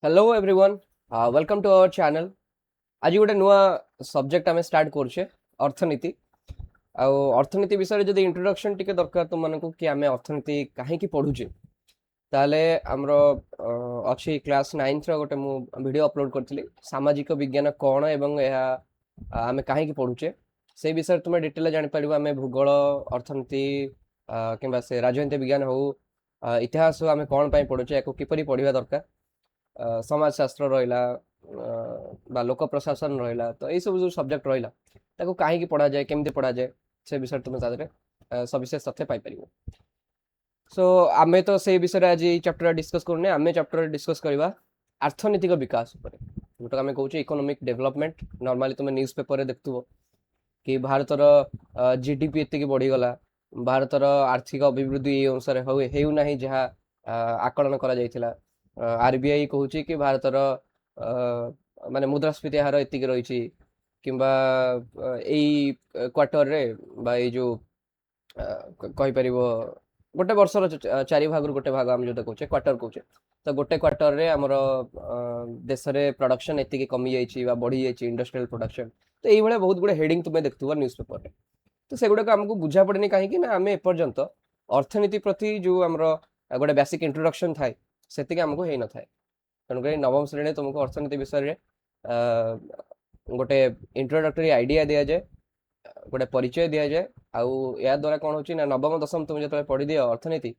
Hello everyone, welcome to our channel. आज गोटे नुआ सब्जेक्ट आम स्टार्ट करुचे अर्थनीति। अर्थनीति विषय में जब इंट्रोडक्शन टिके दरकार तुम मानक कि आम अर्थनीति कहीं पढ़ुचे ताले आमर अच्छी क्लास 9th गोटे मु वीडियो अपलोड करी सामाजिक विज्ञान कौन एवं आम कहीं पढ़ुचे से विषय तुम डिटेल जापर आम भूगोल अर्थनीति कि से राजनीति विज्ञान हो इतिहास हो आम कौन पढ़ुचे या किपरि पढ़ा दरकार समाजशास्त्र रहा लोक प्रशासन रहा तो यही सब जो सब्जेक्ट रहा कहीं पढ़ा जाए केमती पढ़ा जाए से विषय तुम सविशेष तथ्य पाइपर। सो आमे तो से विषय आज चैप्टर डिस्कस करने आम चैप्टर डिस्कस करवा अर्थनैतिक विकास जोटा आम कहे इकोनॉमिक डेवलपमेंट। नॉर्मली तुम न्यूज़ पेपर देखुव कि भारतर जीडीपी एतिक बढ़ीगला, भारतर आर्थिक अभिवृद्धि ये अनुसार होना जहाँ आकलन करा आरबीआई कहूँ कि भारतर माने मुद्रास्फीति हार एतिक रही किंबा यही क्वार्टर रे बा ये जो कहीपर गोटे वर्षर 4 भाग गोटे भाग आम जो कहे क्वार्टर कहे तो गोटे क्वार्टर रे आमर देश में प्रोडक्शन एतिक कमी जाइए बढ़ी जाइए इंडस्ट्रियल प्रोडक्शन। तो ये बहुत गुड़े हेडिंग तुम देखुव न्यूज़ पेपर तो से गुड़ाक आमको बुझा पड़े कहीं आम एपर्यंत अर्थनीति प्रति जो आमर गोटे बेसिक इंट्रोडक्शन थाए से आमको हो न था। तेणुक नवम श्रेणी तुमको अर्थनीति विषय में गोटे इंट्रोडक्टरी आइडिया दि जाए, गोटे परिचय दि जाए। आउ या द्वारा कौन होची ना नवम दशम तुम जो पढ़ी दियो अर्थनीति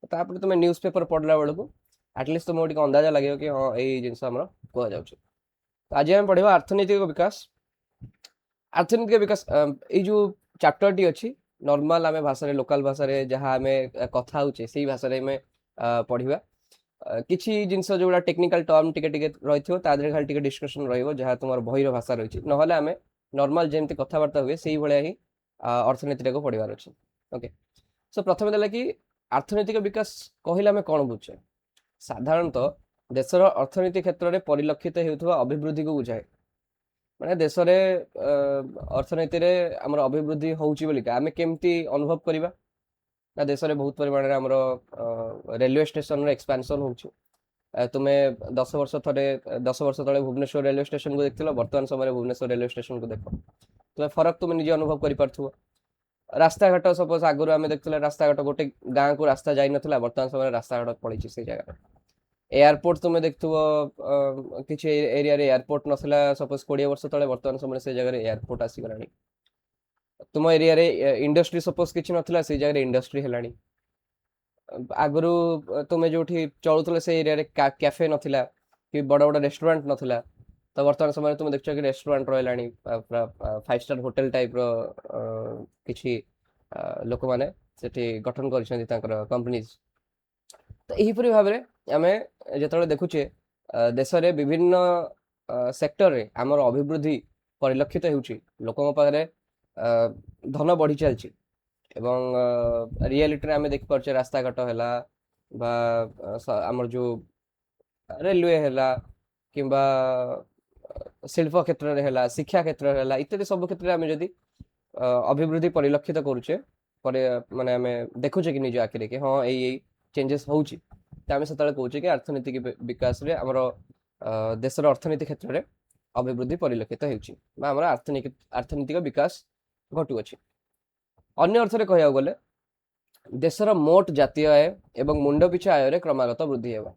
तापर तुम न्यूज़ पेपर पढ़ला बेलू एटलिस्ट तुमको टे अंदाजा लगे कि हाँ यही जिनस आम कह जा। आज आम पढ़ा अर्थनैतिक विकास। अर्थनैतिक विकास ये जो चैप्टर टी अच्छी नॉर्मल आम भाषा लोकल भाषा जहाँ आम कथा होचे से भाषा में पढ़ा किसी जिनस जो टेक्निकल टर्म टिके रही खाली टिके डिस्कशन रहा तुम बहिर भाषा रही ना आम नॉर्मल जमी कथबार्ता हुए से भाया ही अर्थनीति को पढ़ार अच्छे। ओके, सो प्रथम देला कि अर्थनैतिक विकास कहले आम कौन बुझे साधारणतः देशर अर्थनीति क्षेत्र में परिलक्षित होता अभिवृद्धि को बुझाए। माने देश अर्थनीति आम अभिवृद्धि होगा आम केमती अनुभव करवा ना देश में बहुत परिमाण में आमर रेलवे स्टेशन एक्सपेंशन हो तुम्हें 10 वर्ष थे 10 वर्ष तले भुवनेश्वर रेलवे स्टेशन को देख बर्तमान समय भुवनेश्वर रेलवे स्टेशन को देख तुम्हें फरक तुम निजे अनुभव कर रास्ता घाट सपोज आगुरी आम देखते रास्ता घाट गोटे गाँव को रास्ता जाई ना बर्तमान समय रास्ता घाट पड़ी से जगह एयरपोर्ट तुम्हें देखुव किसी एरिया एयरपोर्ट नाला सपोज 20 वर्ष तले बर्तमान समय से जगह एयरपोर्ट आसीगला। तुम एरिया रे इंडस्ट्री सपोज किसी नाला से जगह इंडस्ट्री है आगुरी तुम्हें जो चलुल से एरिया कैफे नाला कि बड़ बड़ रेस्टोरेंट नाला तो बर्तमान समय तुम देख कि रेस्टोरेंट रहा 5 स्टार होटेल टाइप किसी लोक मैंने गठन कर कंपनीज। तो यहीपरि भाव में आम जो देखुचे देश में विभिन्न सेक्टर रे आमर अभिवृद्धि परिलक्षित होउची लोकों पाखरे धन बढ़ी चलची एवं रियलिटी आम देख पारे रास्ता घाट है आमर जो रेलवे है कि शिल्प क्षेत्र में शिक्षा क्षेत्र है इत्यादि सब क्षेत्र में आम जदि अभिवृद्धि परिलक्षित करुचे माने आम देखुचे कि निज आखिरे कि हाँ यही चेंजेस होउची तो आम से कहे कि अर्थनीतिक विकास रे आमर देशर अर्थनीति क्षेत्र में अभिवृद्धि परिलक्षित होउची आमर अर्थनीतिक विकास घटुअछि। अन्य अर्थ में कहया गले देशर मोट जातीय आय एवं मुंड पिछा आय रे क्रमागत वृद्धि हेबा।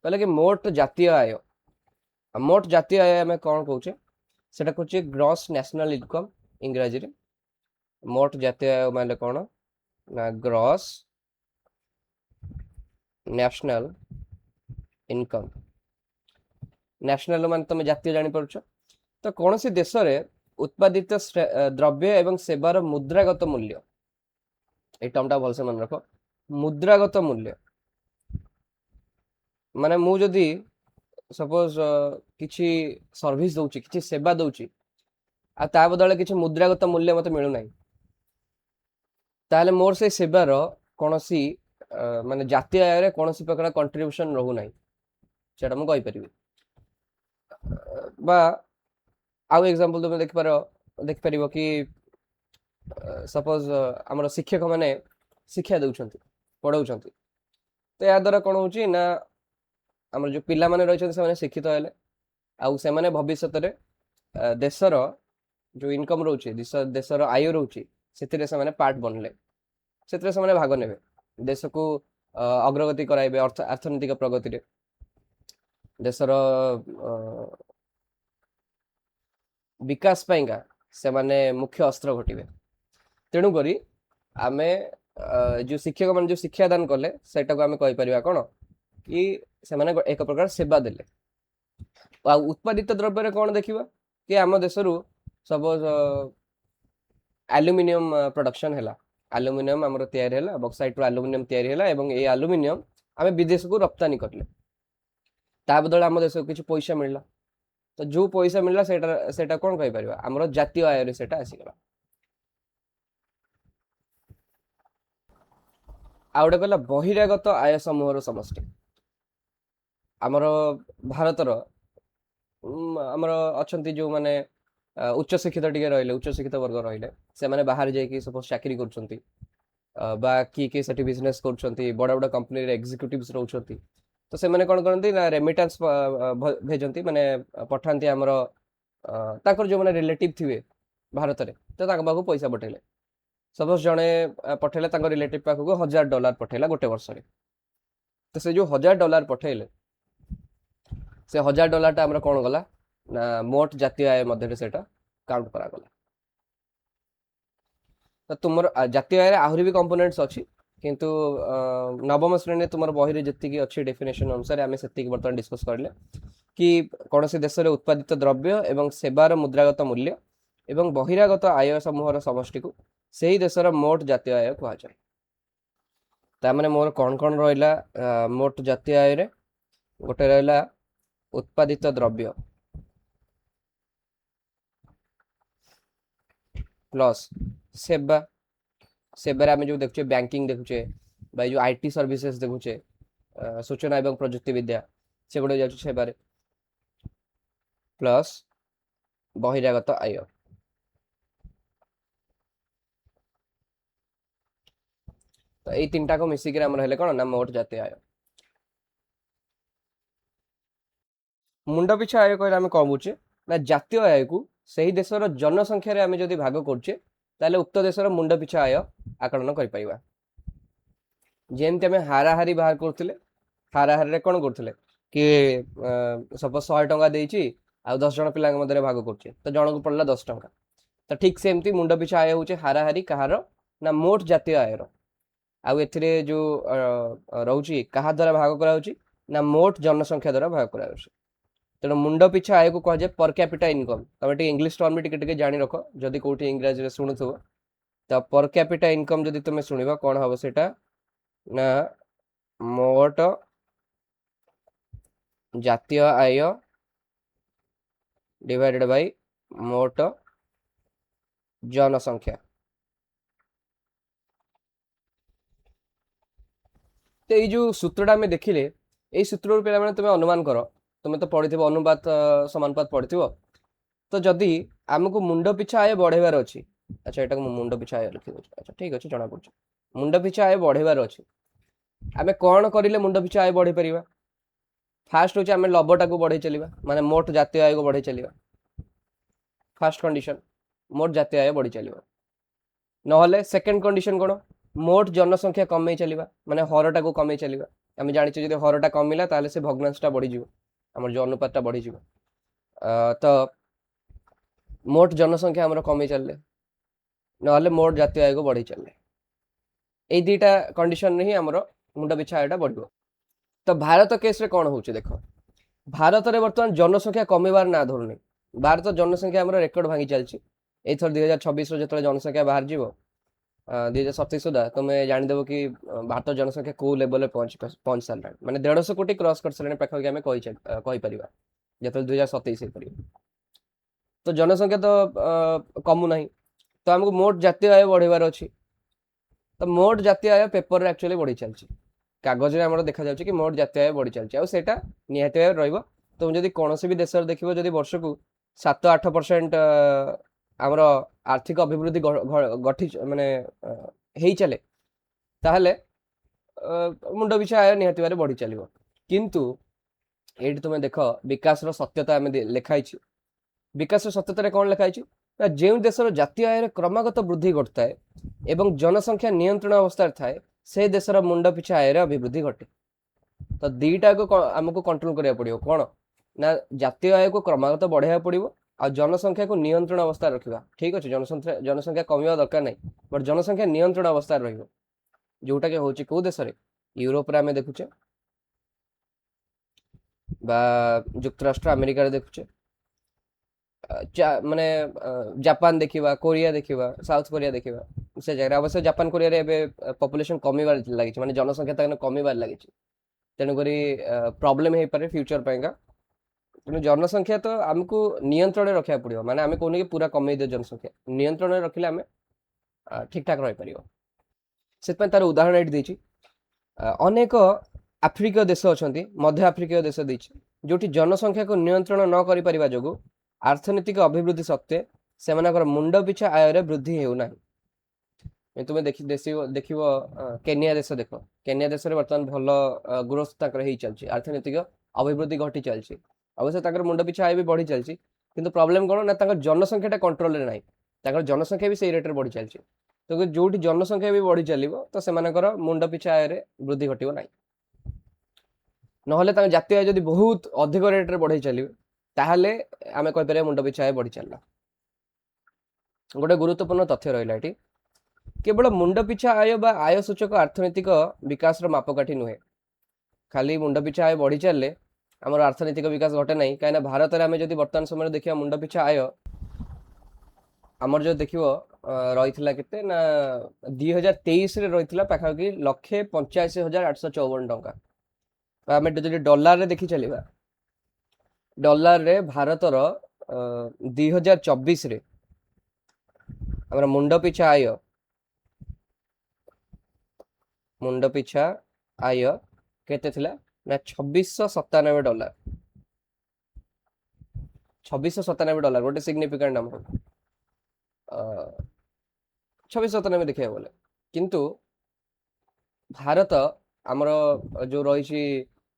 कहले कि मोट जातीय आय आम कौन कहूचे सेटा कहूचे ग्रॉस नेशनल इनकम इंग्राजी रे। मोट जातीय आय माने कौन ना ग्रॉस नेशनल इनकम। नेशनल मान तुम जातीय जानी पारुछ तो कौन सी देश रे उत्पादित द्रव्य एवं सेवार मुद्रागत मूल्य ये टर्मटा भलसे मन रख मुद्रागत मूल्य माने मु जदि सपोज किछि सर्विस दउची किछि सेवा दउची आ ता बदले किछि मुद्रागत मूल्य मते मिलु नाही ताले मोर से सेवार कोनोसी माने जातीय आय रे कोनोसी प्रकार कंट्रीब्यूशन रहू नाही सेटा मु कहि परिबी। बा आउ एग्जांपल तुम देख पार कि सपोज आमर शिक्षक माने शिक्षा दउछंती पढ़ाउछंती तो या द्वारा कौन होची ना आमर जो पिला माने रहिछन से माने शिक्षित हेले आउ से माने भविष्यत रे देशर जो इनकम रोचे देशर आय रोचे सेतिरे से माने पार्ट बनले सेतिरे से माने भाग नेबे देश को अग्रगति कराइबे अर्थनैतिक प्रगति रे देशर विकास पाइंगा से माने मुख्य अस्त्र घटिबे तेणु करी आमे जो शिक्षक मान जो शिक्षा दान कले सेटा को आमे कहि परिबा कोन कि से माने एक प्रकार सेवा देले आ उत्पादित द्रव्य रे कोन देखिबा कि आम देशरू सपोज एल्युमिनियम प्रोडक्शन हैला एल्युमिनियम हमर तयार हैला बॉक्साइट रो एल्युमिनियम तयार हैला एवं ए एल्युमिनियम आमे विदेश को रप्तानी करले ता बदल आम देश को किछ पैसा मिलला तो जो पैसा मिलला सेटा सेटा कोन कहि परिबा हमर जातीय आय रे सेटा आसी गला आउडे कहला बहिरागत आय समूहर समष्टि आमर भारतर आमर अछंती जो माने उच्च शिक्षित टिके रहिले उच्च शिक्षित वर्ग रहिले से माने बाहर जाई कि सपोज चाकरी करछंती बा की सेठी बिजनेस करछंती बड़ा बड़ा कंपनी रे एग्जीक्यूटिव्स रहउछंती तो से माने कोन करंती ना रेमिटेंस भेजंती माने पठांती हमर ताकर जो माने रिलेटिव थिवे भारत रे तो ताक बाकू पैसा पठेले सपोज जने पठेले ताकर रिलेटिव पाखु $1000 पठेला गोटे वर्ष रे तो से जो $1000 पठेले से $1000 टा हमरा कोन गला ना मोट जातीय आय मध्ये सेटा काउंट करा गला तो तुमर जातीय आय रे आहुरी भी कंपोनेंट्स अछि किंतु नवम श्रेणी तुमर बही रे जति की अछि डेफिनेशन अनुसार आमे सेति की बर्तन डिस्कस करले कि कोनोसी देश रे उत्पादित द्रव्य एवं सेवार मुद्रागत मूल्य एवं बहिरागत आय समूहर समष्टि को सेही देशर मोट जातीय आय कहवा जाय ता माने मोर कोन रहइला मोट जातीय आय रे गोटे रहइला उत्पादित द्रव्य प्लस सेवा सेवा आम जो देखुचे बैंकिंग देखुचे भाई जो आईटी सर्विसेज देखुचे सूचना एवं प्रजुक्ति विद्या से गुड़े जाउछ सेवारे प्लस बहिरागत आय तो ये तीनटा को मिसिक हमर हेले कोन ना मोट जातीय आय मुंड पिछा आय कहले आम कम बुझे ना जातीय आय को सही देशर जनसंख्या रे आमे जदि भाग करछे ताले उक्त देशर मुंड पिछा आय आकलन करि परिबा जेमते आमे हाराहारी बाहर करथिले हाराहारी रे कोन करथिले कि सपोज 100 टका देइची आ 10 जण पिला मधरे भाग करछे तो जण को पड़ला 10 टका तो ठीक सेमती मुंड पिछा आय होचे हाराहारी कहार ना मोट जातीय आय रो आ एथिरे जो रहउची कहा द्वारा भाग करा होची ना मोट जनसंख्या द्वारा भाग करा होची तेणु मुंड पिछा आय को कह जाए पर कैपिटा इनकम तब टे इंग्लिश टर्म टिके जानि रख जदि कोठी इंग्रजी रे सुनुथो तो पर कैपिटा इनकम जदि तुमे सुनिबा कोन हबो सेटा ना मोट जातीय आय डिवाइडेड बाय मोट जनसंख्या तो ये जो सूत्रटा में देखिले ये सूत्र पे माने तुमे अनुमान करो तुमे तो पढ़िथिबो अनुपात समानुपात पढ़िथिबो तो जदि आमको मुंड पिछा आय बढ़ेबार अछि अच्छा एटा को मुंड पिछा आय लिखि दउछ अच्छा ठीक अछि जणा पड़छ मुंड पिछा आय बढ़ेबार अछि आमे कोन करिले मुंड पिछा आय बढ़े परिबा फास्ट होछि आमे लबटा को बढ़े चलिबा माने मोट जातीय आय को बढ़े चलिबा फर्स्ट कंडीशन मोट जातीय आय बढ़ी चलिबा नहले सेकंड कंडीशन कोन मोट जनसंख्या कमे चलिबा माने हरटा को कमे चलिबा आमे जानिछे जदि हरटा कमिला ताले से भग्नांशटा बढ़ी जिवो हमर जो अनुपातटा बढ़ी जिवो तो मोट जनसंख्या हमर कमे चलले नहले मोट जातीय आय को बढ़ी चलले ए दुटा कंडीशन नहीं हमर मुंड पिछा आयटा बढ़िबो तो भारत केस रे कोन होउछ देखो भारत रे वर्तमान जनसंख्या कमेबार ना धरुनी भारत जनसंख्या हमर रेकॉर्ड भांगी चलछि एथर 2026 रो जतले जनसंख्या बाहर जीवो 2027 सुधा तुमे जानि देबो कि भारत जनसंख्या को लेवल पे पहुंच सारला माने 150 कोटी क्रॉस कर सारले पाखा कि हमें कहि परिबा जतले 2027 हे परिबो तो जनसंख्या तो कमु नहीं तो हमको मोट जातीय आय बढ़ेबार अछि तो मोट जातीय आय पेपर रे एक्चुअली बढ़ी चलछि कागज रे हमर देखा जाउछि कि मोट जातीय आय बढ़ी चलछि आ सेटा निहाती आय रहइबो तुम जदि कोनोसी भी देश रे देखिबो जदि वर्ष को 7-8% हमर आर्थिक अभिवृद्धि गठी माने हेई चले ताहले मुंड पिछा आय निहाती भाବରେ बढ़ी चलिବ किंतु एठी तुम देख विकास सत्यता आम लिखाई विकास सत्यतार कौन लिखाई जो देशर जातीय आय क्रमागत वृद्धि घटता है जनसंख्या नियंत्रण अवस्था थाए से देशर मुंड पिछा आय अभिवृद्धि घटे तो दीटा को आमको कंट्रोल करा पड़ो कौन ना जातीय आय को क्रमागत बढ़ाया पड़ो आ जनसंख्या को नियंत्रण अवस्था रखा ठीक अच्छे जनसंख्या कमिया दरकार नहीं बट जनसंख्या नियंत्रण अवस्था जोटा कि हूँ कौ देश यूरोप आम देखुचे जुक्तराष्ट्र अमेरिका देखुचे माने जापान देखा कोरिया देखा साउथ कोरिया देखा से जगह अवश्य जापान कोरिया पॉपुलेशन कमिबार लगी माने जनसंख्या कमिबार लगी तेणुक प्रोब्लेम हो पारे फ्यूचर पाइंका तेणु जनसंख्या तो आमको नियंत्रण रखा पड़ो माने आम कहूनी कि पूरा कमे दे जनसंख्या नियंत्रण रखिले आम ठीक ठाक रही पार से तार उदाहरण ये देती अनेक आफ्रिकीय देश अच्छा मध्य आफ्रिकीय देश देती जो जनसंख्या को नियंत्रण न कर जो आर्थनैतिक अभिवृद्धि सत्वे से मुंड पिछा आय वृद्धि होना तुम देख केनिया देश देख केनिया देश में बर्तमान भल ग्रोथ चलती आर्थनैतिक अभिवृद्धि घटी चलती अवश्य मुंड पिछा आय भी बढ़ी चलती किंतु प्रॉब्लम कौन ना जनसंख्या कंट्रोल ना जनसंख्या भी से रेट बढ़ी चलती तो जो जनसंख्या भी बढ़ी चलो तो से मुंड पिछा आय वृद्धि घटो ना ना जातीय आय बहुत अधिक रेट रे बढ़ी चलिए ताहले आमे कहीपर मुंड पिछा आय बढ़ी चलला गोटे गुरुत्वपूर्ण तथ्य रहा ये केवल मुंड पिछा आय बा आय सूचक अर्थनैतिक विकास मापकाठी नुहे खाली मुंड पिछा आय बढ़ी चलले आमर अर्थनैतिक विकास घटे ना कहीं भारत में आम जो बर्तमान समय देखा मुंड पिछा आय आमर जो देख रही के ना 2023 रही पाखापाखि 1,85,854 टंका आम जो डॉलर रे देखी चलिए डॉलर रे भारतर 2024 रे हमारा मुंड पिछा आय केते थिला ना 2697 डॉलर 2697 डॉलर गोटे सिग्निफिकेंट नंबर 2697 देखिए बोले किंतु भारत आमर जो रही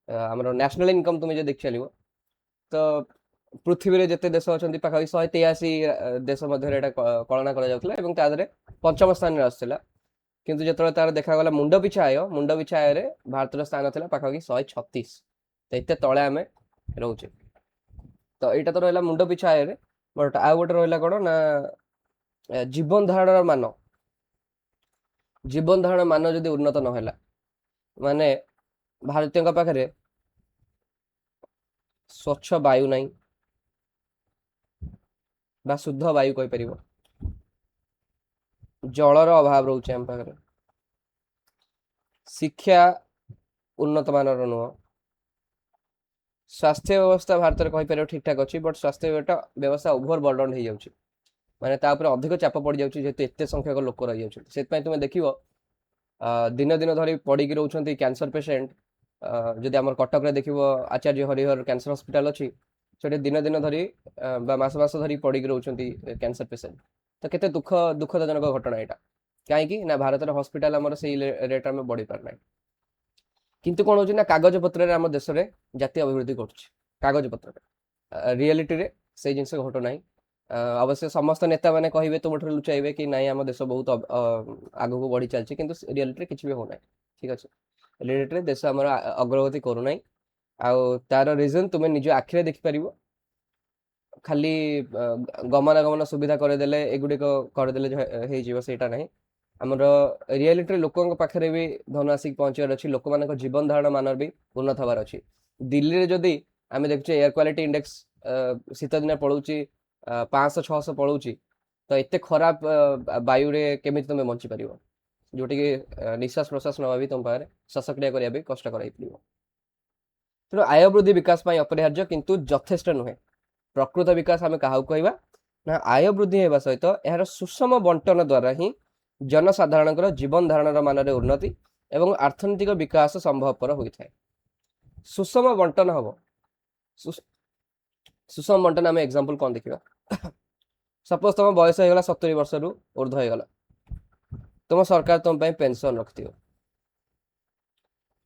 आमर नेशनल इनकम तुम जो देख चलो तो पृथ्वी रे जिते देश अच्छा पाखापाखि 183 देश मध्य कलना कर पंचम स्थान में आसाला किंतु जो तार देखागला मुंड पिछा आय भारत स्थान था पाखापाखि 136 तो ये तले आम रोचे तो यहाँ तो रहा मुंड पिछा आय बट आ गोटे रहा कौन ना जीवन धारण मान जदि उन्नत नहला माने भारतीय पाखे स्वच्छ वायु नहीं बा शुद्ध वायु कहीपर जलर अभाव रोचे आम पाखे शिक्षा उन्नत मानर नुह स्वास्थ्य व्यवस्था भारत में कहीपर ठीक ठाक अच्छी बट स्वास्थ्य व्यवस्था ओभर बर्डन हो जाऊँगी माने अधिक चाप पड़ जाऊँगी जेहेतु एत संख्यक लोक रही जाती तुम देख दिन दिन धरी पड़ी रोच कैंसर पेसेंट जदि आम कटक रे देखिबो आचार्य हरिहर कैंसर हॉस्पिटल अच्छी से दिन दिन धरी मास मास धरी पड़ी रोचंती कैंसर पेसेंट तो केते दुखदजनक घटना यहाँ कहीं ना भारत हॉस्पिटल आमर से रेट आम बढ़ी पारना किंतु कौन हो कागज पत्र आम देश में जातीय अभिवृद्धि घटुच पत्र रियलिटी रे से जिनस घटना अवश्य समस्त नेता मैंने कहे तुम लुचाइबे कि नाई आम देश बहुत आग को बढ़ी चलती किंतु रियलिटी किसी भी होना ठीक अच्छे रियलिटी रे देश आम अग्रगति करूना तार रिजन तुम निज आखिरे देखिपर खाली गमनागमन सुविधा करदेले एगुड़िक करदेले सेटा ना आमर रियलिटी लोकों पाखे भी धन आसिक पहुँचार अच्छी लोक मान जीवन धारण मान भी उन्नत हबार अच्छी दिल्ली रे जदि आम देखुचे एयर क्वालिटी इंडेक्स शीत दिन पड़ोची 500-600 पड़ोची तो एत खराब वायु रे केमी तुम बंची पार जोटि निश्वास प्रश्वास नवा भी तुम पाखे श्वासक्रिया करने कष्ट कर तेणु आय वृद्धि विकास अपरिहार्य किंतु यथेष्ट नुहे प्रकृत विकास आम क्या कहवा ना आय वृद्धि होगा सहित यार सुषम बंटन द्वारा ही जनसाधारण जीवन धारण मान उन्नति एवं आर्थनैतिक विकास संभवपर होता है सुषम बंटन हम सुषम बंटन आम एग्जांपल कौन देखा सपोज तुम बयस होगा 70 वर्ष रु ऊर्ध्व होगा तुम सरकार तुम पेंशन रखियो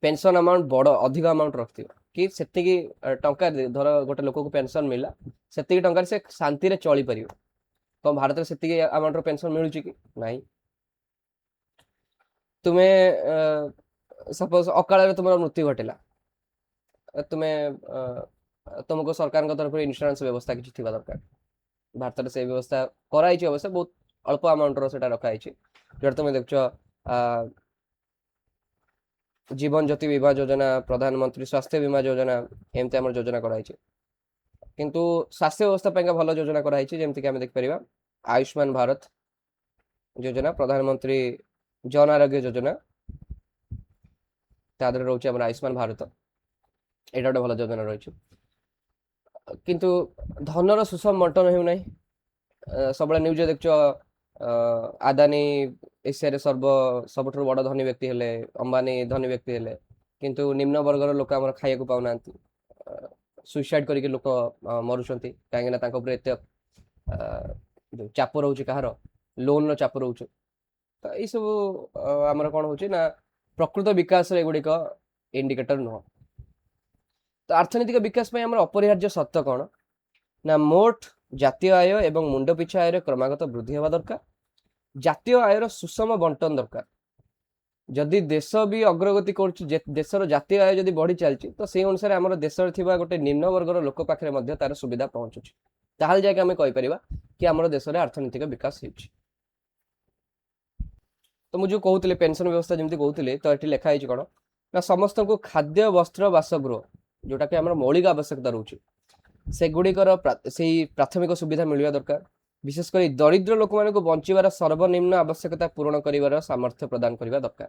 पेंशन अमाउंट बड़ अधिक अमाउंट रखिथिବ कि सेतिकी टंका धर गोटे लोक को पेंशन मिला सेतिकी टंका से शांति रे चली परियो तो भारत में सेतिकी अमाउंट रो पेंशन मिलुची कि नाही तुम्हें सपोज अकाल तुम मृत्यु घटला तुम्हें तुमको सरकार तरफ इन्शुरांस व्यवस्था किसी थी दरकार भारत में से व्यवस्था कराई अवश्य बहुत अल्प अमाउंट रो रखाई जो तुम देख जीवन ज्योति बीमा योजना प्रधानमंत्री स्वास्थ्य बीमा योजना एमती आम योजना कराई किंतु स्वास्थ्य व्यवस्था भल योजना कराई जमीक आम देखिपर आयुष्मान भारत योजना प्रधानमंत्री जन आरोग्य योजना तादर रोचे आयुष्मान भारत यहाँ गोटे भल योजना रही किंतु धनर सुषम बंटन होना सब न्यूज देख आदानी एशिया सर्व सबुठ बड़ धनी व्यक्ति हेले अंबानी धनी व्यक्ति हेले किंतु निम्न वर्गर लोक आम खाया को पाऊना सुइसाइड करके लोक मरुंट कहीं जो चाप रोचे कहार लोन रो चाप रोचे तो ये सब आमर कौन हो प्रकृत विकास एगुड़िक इंडिकेटर नुह तो अर्थनैतिक विकास आम अपरिहार्य सत्य कौन ना मोट जातीय आय एवं मुंड पिछा आय क्रमागत वृद्धि हवा दरकार जातीय आयर सुषम बंटन दरकार जदि देश भी अग्रगति करशर जातीय आय जदि बढ़ी चलती तो से अनुसार आम देश गोटे निम्न वर्गर लोक पाखे तार सुविधा पहुंचुची ताहल जाके आम कहीपर कि आम देश में अर्थनैतिक विकास हो तो मुझे कहते पेंशन व्यवस्था जमी कहते तो ये लिखाई कौन ना समस्त को खाद्य वस्त्र बासगृह जोटा कि आम मौलिक आवश्यकता रोचे सेगुड़िकर से प्राथमिक सुविधा मिलवा दरकार विशेषकर दरिद्र लोक मान बंचार सर्वनिम्न आवश्यकता पूरण कर सामर्थ्य प्रदान करने दरकार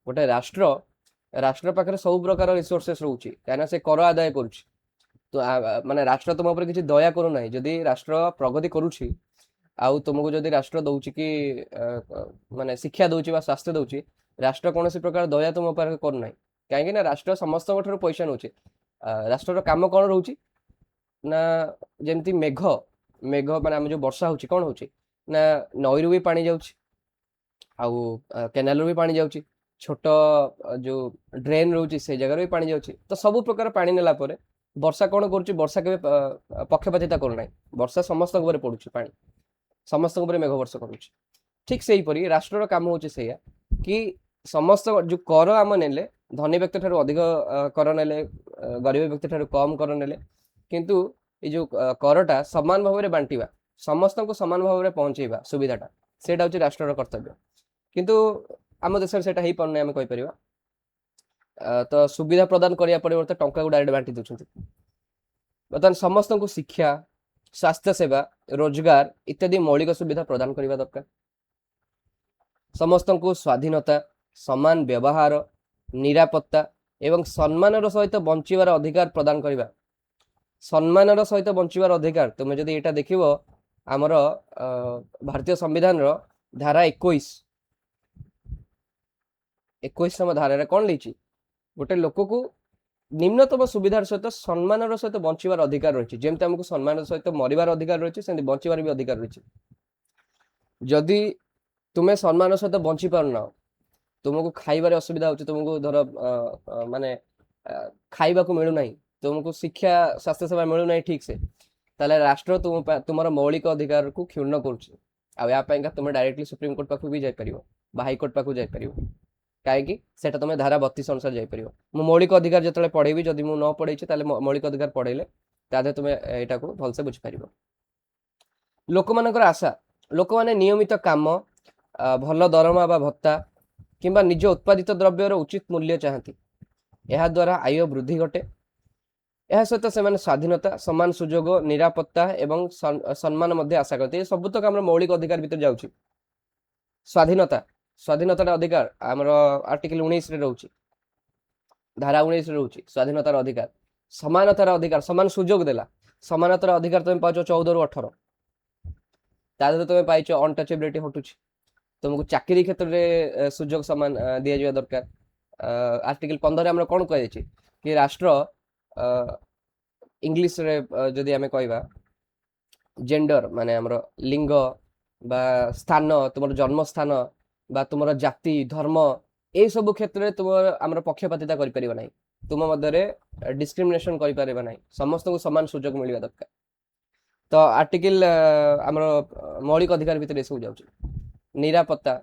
गोटे राष्ट्र पाखे सब प्रकार रिसोर्सेस रोचे कहीं से कर आदाय कर तो माने राष्ट्र तुम उपर किसी दया करूना जदि राष्ट्र प्रगति करुच्ची आउ तुमको जदि राष्ट्र दौची कि माने शिक्षा दौची स्वास्थ्य दौची राष्ट्र कौन प्रकार दया तुम उपर करना कहीं राष्ट्र समस्त पैसा नौचे राष्ट्र काम कौन रोचे ना जमती मेघ मेघ माने आम जो वर्षा होची कौन होची ना नई रु भी पानी जाउची आउ केनाल रु भी पानी जाउची छोट जो ड्रेन रोची से जगह भी पानी जाउची तो सब प्रकार पानी नेला परे वर्षा कौन करुच्ची वर्षा के पक्षपातिता करना वर्षा समस्त पड़ुची पानी समस्त मेघ वर्षा करुच्ची ठीक से हीपरी राष्ट्र काम होची सेया कि समस्त जो कर आम नेले धनी व्यक्ति ठारू अधिक कर नेले गरीब व्यक्ति ठारू कम कर नेले किंतु ये जो करटा समान भाव में बांटा समस्त को समान भाव में पहुंचेबा सुविधाटा से राष्ट्र कर्तव्य किंतु आम देश से हो पारना आम कहीपर तो सुविधा प्रदान करने परिवर्ते टंका को डायरेक्ट बांटी दूसरी बर्तमान समस्त को शिक्षा स्वास्थ्य सेवा रोजगार इत्यादि मौलिक सुविधा प्रदान करने दरकार समस्त को स्वाधीनता समान व्यवहार निरापत्ता एवं सम्मान सहित बंचार अधिकार प्रदान करने सम्मान सहित बंचार अधिकार तुम्हें जब यहाँ देख आमर भारतीय संविधान धारा 21 धारा कौन लेची गोटे लोक को निम्नतम सुविधार सहित सम्मान सहित बंचार अधिकार रही जमी आमको सम्मान सहित मरबार अधिकार रही से बंचार भी अधिकार रही जदि तुम्हें सम्मान सहित बंची पारना तुमको खाइबार असुविधा हो तुमको धर माने खाइबा को मिलूना तुमको शिक्षा स्वास्थ्य सेवा मिलूना ठीक से ताले राष्ट्र तुम मौलिक अधिकार को क्षुण्ण कर तुम डायरेक्टली सुप्रीम कोर्ट पाखु भी जापर हाईकोर्ट पाखु जापर कहीं तुम धारा 32 अनुसार जापर मौलिक अधिकार जो पढ़ेबी जदि मुझे न पढ़े मौलिक अधिकार पढ़ेले तादे तुम यहाँ को भलसे बुझीपार लोक मान आशा लोक मैंने नियमित काम भल दरमा बा भत्ता किंबा निज उत्पादित द्रव्यर उचित मूल्य चाहती यह द्वारा आय वृद्धि घटे यह सहित से स्वाधीनता समान सुजोग निरापत्ता एवं सम्मान आशा करते सब तक आम मौलिक अधिकार भीतर जाऊँगी स्वाधीनता स्वाधीनतार अधिकार आमर आर्टिकल 19 रोचे धारा 19 रोचे स्वाधीनतार अधिकार समानतार अधिकार समान सुजोग देला समानतार अधिकार तुम पाच 14 रु 18 तादे तुम पाइच अनटचेबिलिटी हटुची तुमको चाकरी क्षेत्र में सुजोग सामान दि जा दरकार आर्टिकल 15 आम कौन कह कि राष्ट्र इंग्लिश रे जदि आम कहवा जेंडर माने आमर लिंग बा स्थान तुम जन्म स्थान बा तुम जाति धर्म এই ସବୁ କ୍ଷେତ୍ରରେ ତୁମ ଆମର ପକ୍ଷପାତିତା କରିପାରିବା ନାହିଁ, ତୁମ ମଧ୍ୟରେ ଡିସ୍କ୍ରିମିନେସନ କରିପାରିବା ନାହିଁ, ସମସ୍ତଙ୍କୁ ସମାନ ସୁଯୋଗ ମିଳିବା ଦରକାର। ତ ଆର୍ଟିକଲ ଆମର ମୌଳିକ ଅଧିକାର ଭିତରେ ଏସବୁ ଯାଉଛି। ନିରାପତ୍ତା,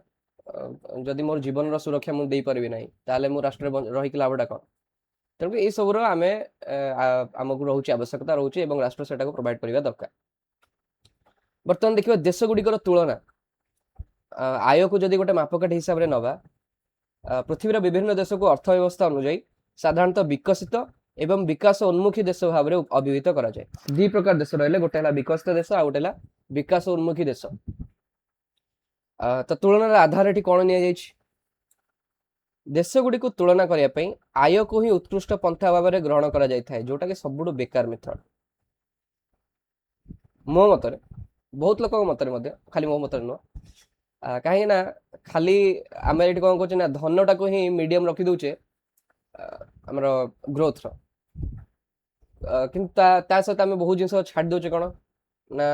ଯଦି ମୋର ଜୀବନର ସୁରକ୍ଷା ମୁଁ ଦେଇପାରିବି ନାହିଁ ତାହେଲେ ମୁଁ ରାଷ୍ଟ୍ରରେ ରହିକି ଲାଭଟା କ'ଣ? ତେଣୁ ଏଇସବୁର ଆମେ ଆମକୁ ରହୁଛି ଆବଶ୍ୟକତା ରହୁଛି ଏବଂ ରାଷ୍ଟ୍ର ସେଟାକୁ ପ୍ରୋଭାଇଡ କରିବା ଦରକାର। ବର୍ତ୍ତମାନ ଦେଖିବା ଦେଶ ଗୁଡ଼ିକର ତୁଳନା, ଆୟକୁ ଯଦି ଗୋଟେ ମାପକାଠି ହିସାବରେ ନେବା, ପୃଥିବୀର ବିଭିନ୍ନ ଦେଶକୁ ଅର୍ଥ ବ୍ୟବସ୍ଥା ଅନୁଯାୟୀ ସାଧାରଣତଃ ବିକଶିତ ଏବଂ ବିକାଶ ଉନ୍ମୁଖୀ ଦେଶ ଭାବରେ ଅଭିହିତ କରାଯାଏ। ଦୁଇ ପ୍ରକାର ଦେଶ ରହିଲେ, ଗୋଟେ ହେଲା ବିକଶିତ ଦେଶ ଆଉ ଗୋଟେ ହେଲା ବିକାଶ ଉନ୍ମୁଖୀ ଦେଶ। ତ ତୁଳନାର ଆଧାର ଏଠି କ'ଣ ନିଆଯାଇଛି? ଦେଶଗୁଡ଼ିକୁ ତୁଳନା କରିବା ପାଇଁ ଆୟକୁ ହିଁ ଉତ୍କୃଷ୍ଟ ପନ୍ଥା ଭାବରେ ଗ୍ରହଣ କରାଯାଇଥାଏ, ଯୋଉଟାକି ସବୁଠୁ ବେକାର ମେଥଡ ମୋ ମତରେ, ବହୁତ ଲୋକଙ୍କ ମତରେ ମଧ୍ୟ, ଖାଲି ମୋ ମତରେ ନୁହଁ। କାହିଁକି ନା ଖାଲି ଆମେ ଏଠି କ'ଣ କରୁଛେ ନା ଧନଟାକୁ ହିଁ ମିଡିୟମ ରଖିଦଉଛେ ଆମର ଗ୍ରୋଥର, କିନ୍ତୁ ତା ସହିତ ଆମେ ବହୁତ ଜିନିଷ ଛାଡ଼ି ଦଉଛେ। କ'ଣ ନା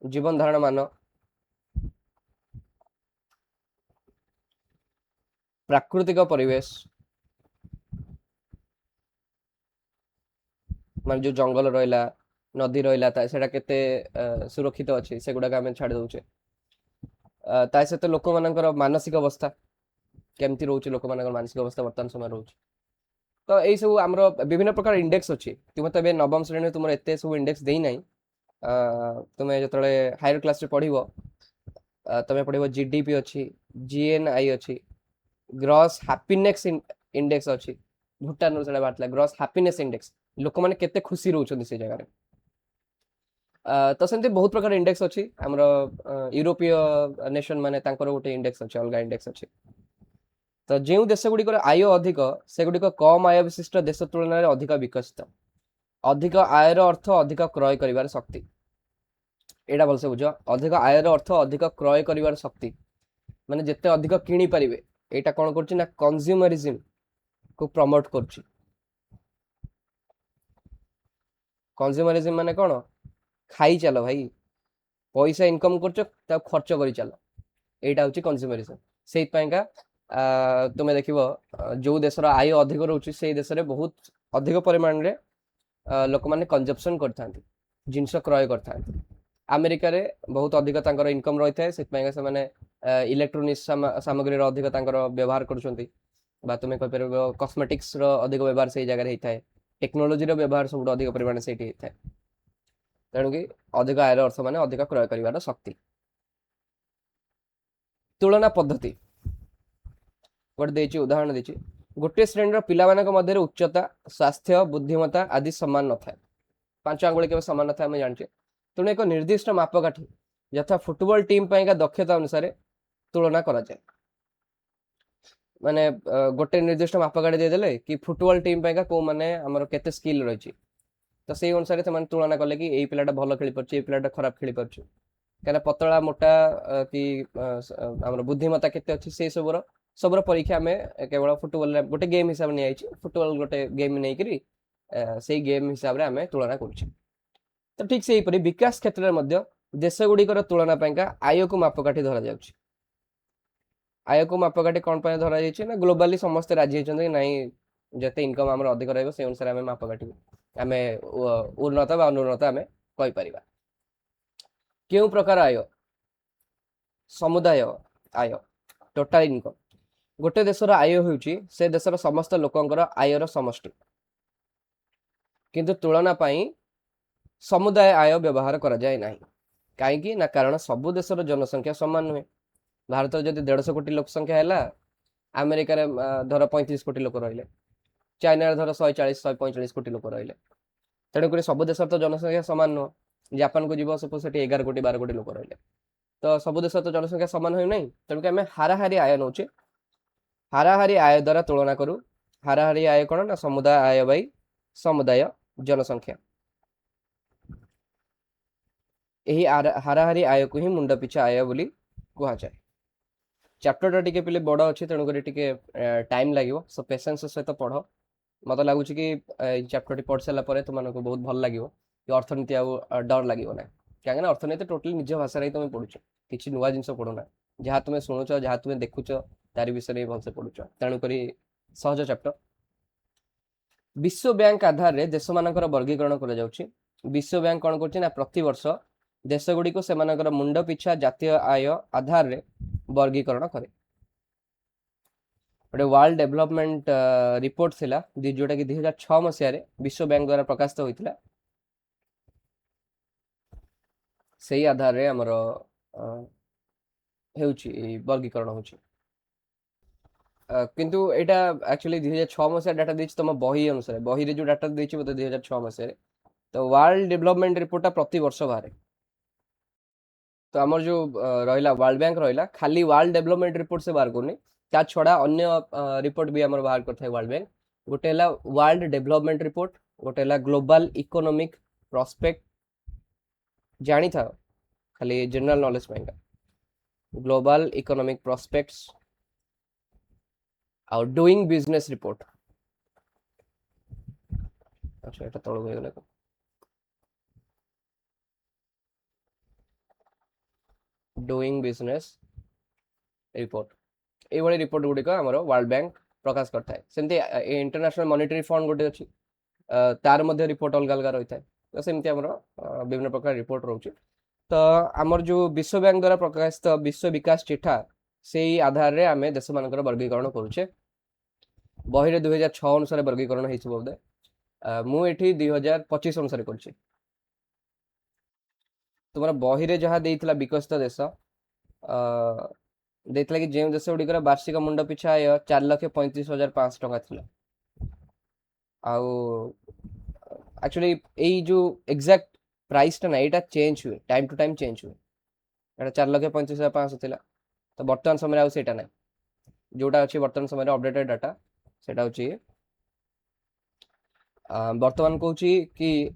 ଜୀବନ ଧାରଣ ମାନ, ପ୍ରାକୃତିକ ପରିବେଶ, ମାନେ ଯୋଉ ଜଙ୍ଗଲ ରହିଲା, ନଦୀ ରହିଲା, ସେଟା କେତେ ସୁରକ୍ଷିତ ଅଛି ସେଗୁଡାକ ଆମେ ଛାଡ଼ି ଦଉଛେ। ତା ସହିତ ଲୋକମାନଙ୍କର ମାନସିକ ଅବସ୍ଥା କେମିତି ରହୁଛି, ଲୋକମାନଙ୍କର ମାନସିକ ଅବସ୍ଥା ବର୍ତ୍ତମାନ ସମୟ ରହୁଛି। ତ ଏଇ ସବୁ ଆମର ବିଭିନ୍ନ ପ୍ରକାର ଇଣ୍ଡେକ୍ସ ଅଛି। ତୁମେ ତ ଏବେ ନବମ ଶ୍ରେଣୀରେ ତୁମର ଏତେ ସବୁ ଇଣ୍ଡେକ୍ସ ଦେଇନାହିଁ। ତୁମେ ଯେତେବେଳେ ହାୟର କ୍ଲାସରେ ପଢିବ, ତୁମେ ପଢିବ ଜିଡିପି ଅଛି, ଜିଏନ୍ଆଇ ଅଛି, ଗ୍ରସ୍ ହାପିନେସ୍ ଇଣ୍ଡେକ୍ସ ଅଛି। ଭୁଟାନରୁ ସେଟା ବାହାରିଥିଲା ଗ୍ରସ୍ ହାପିନେସ୍ ଇଣ୍ଡେକ୍ସ, ଲୋକମାନେ କେତେ ଖୁସି ରହୁଛନ୍ତି ସେ ଜାଗାରେ। ତ ସେମିତି ବହୁତ ପ୍ରକାର ଇଣ୍ଡେକ୍ସ ଅଛି। ଆମର ୟୁରୋପୀୟ ନେସନ ମାନେ ତାଙ୍କର ଗୋଟେ ଇଣ୍ଡେକ୍ସ ଅଛି, ଅଲଗା ଇଣ୍ଡେକ୍ସ ଅଛି। ତ ଯେଉଁ ଦେଶ ଗୁଡ଼ିକର ଆୟ ଅଧିକ, ସେଗୁଡ଼ିକ କମ ଆୟ ବିଶିଷ୍ଟ ଦେଶ ତୁଳନାରେ ଅଧିକ ବିକଶିତ। ଅଧିକ ଆୟର ଅର୍ଥ ଅଧିକ କ୍ରୟ କରିବାର ଶକ୍ତି। ଏଇଟା ଭଲସେ ବୁଝ, ଅଧିକ ଆୟର ଅର୍ଥ ଅଧିକ କ୍ରୟ କରିବାର ଶକ୍ତି, ମାନେ ଯେତେ ଅଧିକ କିଣି ପାରିବେ। ଏଇଟା କ'ଣ କରୁଛି ନା କନଜ୍ୟୁମରିଜିମ କୁ ପ୍ରମୋଟ କରୁଛି। କନଜ୍ୟୁମରିଜିମ ମାନେ କ'ଣ? ଖାଇ ଚାଲ ଭାଇ, ପଇସା ଇନକମ କରୁଛ ତାକୁ ଖର୍ଚ୍ଚ କରି ଚାଲ, ଏଇଟା ହଉଛି କନଜ୍ୟୁମରିଜିମ। ସେଇଥିପାଇଁକା ତୁମେ ଦେଖିବ ଯୋଉ ଦେଶର ଆୟ ଅଧିକ ରହୁଛି ସେଇ ଦେଶରେ ବହୁତ ଅଧିକ ପରିମାଣରେ ଲୋକମାନେ କନଜପସନ କରିଥାନ୍ତି, ଜିନିଷ କ୍ରୟ କରିଥାନ୍ତି। ଆମେରିକାରେ ବହୁତ ଅଧିକ ତାଙ୍କର ଇନକମ ରହିଥାଏ, ସେଥିପାଇଁକା ସେମାନେ ଇଲେକ୍ଟ୍ରୋନିକ୍ସ ସାମଗ୍ରୀର ଅଧିକ ତାଙ୍କର ବ୍ୟବହାର କରୁଛନ୍ତି, ବା ତୁମେ କହିପାରିବ କସ୍ମେଟିକ୍ସର ଅଧିକ ବ୍ୟବହାର ସେଇ ଜାଗାରେ ହେଇଥାଏ, ଟେକ୍ନୋଲୋଜିର ବ୍ୟବହାର ସବୁଠୁ ଅଧିକ ପରିମାଣରେ ସେଇଠି ହେଇଥାଏ। ତେଣୁକି ଅଧିକ ଆୟର ଅର୍ଥ ମାନେ ଅଧିକ କ୍ରୟ କରିବାର ଶକ୍ତି। ତୁଳନା ପଦ୍ଧତି ଗୋଟେ ଦେଇଛି, ଉଦାହରଣ ଦେଇଛି। ଗୋଟିଏ ଶ୍ରେଣୀର ପିଲାମାନଙ୍କ ମଧ୍ୟରେ ଉଚ୍ଚତା, ସ୍ୱାସ୍ଥ୍ୟ, ବୁଦ୍ଧିମତ୍ତା ଆଦି ସମାନ ନଥାଏ। 5 ଆଙ୍ଗୁଳି କେବେ ସମାନ ନଥାଏ ଆମେ ଜାଣିଛେ। ତେଣୁ ଏକ ନିର୍ଦ୍ଦିଷ୍ଟ ମାପକାଠି ଯଥା ଫୁଟବଲ ଟିମ୍ ପାଇଁକା ଦକ୍ଷତା ଅନୁସାରେ ତୁଳନା କରାଯାଏ। ମାନେ ଗୋଟେ ନିର୍ଦ୍ଦିଷ୍ଟ ମାପକାଠି ଦେଇଦେଲେ କି ଫୁଟବଲ ଟିମ୍ ପାଇଁକା କୋଉ ମାନେ ଆମର କେତେ ସ୍କିଲ୍ ରହିଛି, ତ ସେଇ ଅନୁସାରେ ସେମାନେ ତୁଳନା କଲେ କି ଏଇ ପିଲାଟା ଭଲ ଖେଳିପାରୁଛି, ଏଇ ପିଲାଟା ଖରାପ ଖେଳିପାରୁଛି। କାହିଁକିନା ପତଳା ମୋଟା କି ଆମର ବୁଦ୍ଧିମତ୍ତା କେତେ ଅଛି, ସେଇ ସବୁର ପରୀକ୍ଷା ଆମେ କେବଳ ଫୁଟବଲରେ ଗୋଟେ ଗେମ୍ ହିସାବରେ ନିଆଯାଇଛି। ଫୁଟବଲ ଗୋଟେ ଗେମ୍ ନେଇକରି ସେଇ ଗେମ୍ ହିସାବରେ ଆମେ ତୁଳନା କରୁଛେ। ତ ଠିକ୍ ସେହିପରି ବିକାଶ କ୍ଷେତ୍ରରେ ମଧ୍ୟ ଦେଶ ଗୁଡ଼ିକର ତୁଳନା ପାଇଁକା ଆୟକୁ ମାପକାଠି ଧରାଯାଉଛି। ଆୟକୁ ମାପକାଠି କ'ଣ ପାଇଁ ଧରାଯାଇଛି ନା ଗ୍ଲୋବାଲି ସମସ୍ତେ ରାଜି ହେଇଛନ୍ତି କି ନାଇଁ, ଯେତେ ଇନକମ୍ ଆମର ଅଧିକ ରହିବ ସେଇ ଅନୁସାରେ ଆମେ ମାପକାଠି ଆମେ ଉନ୍ନତ ବା ଅନୁନ୍ନତ ଆମେ କହିପାରିବା। କେଉଁ ପ୍ରକାର ଆୟ? ସମୁଦାୟ ଆୟ, ଟୋଟାଲ ଇନକମ୍। ଗୋଟେ ଦେଶର ଆୟ ହେଉଛି ସେ ଦେଶର ସମସ୍ତ ଲୋକଙ୍କର ଆୟର ସମଷ୍ଟି, କିନ୍ତୁ ତୁଳନା ପାଇଁ ସମୁଦାୟ ଆୟ ବ୍ୟବହାର କରାଯାଏ ନାହିଁ। କାହିଁକି ନା କାରଣ ସବୁ ଦେଶର ଜନସଂଖ୍ୟା ସମାନ ନୁହେଁ। ଭାରତରେ ଯଦି 150 କୋଟି ଲୋକ ସଂଖ୍ୟା ହେଲା, ଆମେରିକାରେ ଧର 35 କୋଟି ଲୋକ ରହିଲେ, ଚାଇନାରେ ଧର 140-145 କୋଟି ଲୋକ ରହିଲେ। ତେଣୁକରି ସବୁ ଦେଶର ତ ଜନସଂଖ୍ୟା ସମାନ ନୁହଁ। ଜାପାନକୁ ଯିବ, ସପୋଜ ସେଠି 11 କୋଟି 12 କୋଟି ଲୋକ ରହିଲେ, ତ ସବୁ ଦେଶର ତ ଜନସଂଖ୍ୟା ସମାନ ହେଉନାହିଁ। ତେଣୁକରି ଆମେ ହାରାହାରି ଆୟ ନେଉଛେ, ହାରାହାରି ଆୟ ଦ୍ୱାରା ତୁଳନା କରୁ। ହାରାହାରି ଆୟ କ'ଣ ନା ସମୁଦାୟ ଆୟ ବାଇ ସମୁଦାୟ ଜନସଂଖ୍ୟା। ଏହି ହାରାହାରି ଆୟକୁ ହିଁ ମୁଣ୍ଡ ପିଛା ଆୟ ବୋଲି କୁହାଯାଏ। ଚାପ୍ଟରଟା ଟିକେ ପିଲେ ବଡ଼ ଅଛି, ତେଣୁକରି ଟିକେ ଟାଇମ୍ ଲାଗିବ, ସୋ ପେସେନ୍ସ ସହିତ ପଢ଼। ମତେ ଲାଗୁଛି କି ଏଇ ଚାପ୍ଟରଟି ପଢ଼ି ସାରିଲା ପରେ ତୁମମାନଙ୍କୁ ବହୁତ ଭଲ ଲାଗିବ, କି ଅର୍ଥନୀତି ଆଉ ଡର ଲାଗିବ ନାହିଁ। କାହିଁକିନା ଅର୍ଥନୀତି ଟୋଟାଲି ନିଜ ଭାଷାରେ ହିଁ ତୁମେ ପଢ଼ୁଛ, କିଛି ନୂଆ ଜିନିଷ ପଢ଼ୁନା। ଯାହା ତୁମେ ଶୁଣୁଛ, ଯାହା ତୁମେ ଦେଖୁଛ, तारी विषय भलसे पढ़ुछ तेणुक सहज चैप्टर। विश्व बैंक आधार रे देश मानकर वर्गीकरण करा जाउछि। विश्व बैंक कौन करछि ना प्रति वर्ष देश गुडी को सेमानकर मुंड पिछा जातीय आय आधार रे वर्गीकरण करे। गोटे वर्ल्ड डेवलपमेंट रिपोर्ट थिला जोटा कि 2006 मसीह रे विश्व बैंक द्वारा प्रकाशित होइतिला। सेही आधार रे हमर हेउछि वर्गीकरण होछि। किंतु एटा एक्चुअली 2006 मसीहा डाटा देछि तम बही अनुसार बही रे जो डाटा देछि मते 2006 मसीहा रे तो वर्ल्ड डेवलपमेंट रिपोर्ट प्रति वर्ष बारे। तो आमर जो रहिला वर्ल्ड बैंक रहिला खाली वर्ल्ड डेवलपमेंट रिपोर्ट से बाहर करनी ता छडा अन्य रिपोर्ट भी हमर बाहर करथाय वर्ल्ड बैंक। गोटे हला वर्ल्ड डेवलपमेंट रिपोर्ट, गोटे हला ग्लोबल इकोनॉमिक प्रोस्पेक्ट जानी था खाली जनरल नॉलेज पाइंगा ग्लोबल इकोनॉमिक प्रोस्पेक्ट्स और डूइंग बिजनेस रिपोर्ट। अच्छा এটা তলক হয়ে গেল। डूइंग बिजनेस रिपोर्ट ये रिपोर्ट गुड़िक आम वर्ल्ड बैंक प्रकाश करता है। सेमती इंटरनेशनल मॉनेटरी फंड गोटे अच्छी तार मध्य रिपोर्ट अलग अलग रही है। तो सेमती आम विभिन्न प्रकार रिपोर्ट रोचे। तो आमर जो विश्व बैंक द्वारा प्रकाशित विश्व विकास चिठा से आधार रे आमे देश मानकर वर्गीकरण करुचे। बही रे 2006 अनुसार वर्गीकरण होइछि बोधे। मु एठी 2025 अनुसार करछि। तुम्हारा बही रे जहाँ देइथिला विकसित देश देइथिला कि जेम देश गुड़िकर वार्षिक मुंड पिछा आय 4,35,500 टका थिला। आउ एक्चुअली एई जो एग्जैक्ट प्राइस टा ना एटा चेंज हुए टाइम टू टाइम चेंज हुए। एटा 4,35,500 थिला तो वर्तमान समय आउ सेटा नै जोटा अछि वर्तमान समय अपडेटेड डाटा सेटा होछि वर्तमान कहूछि कि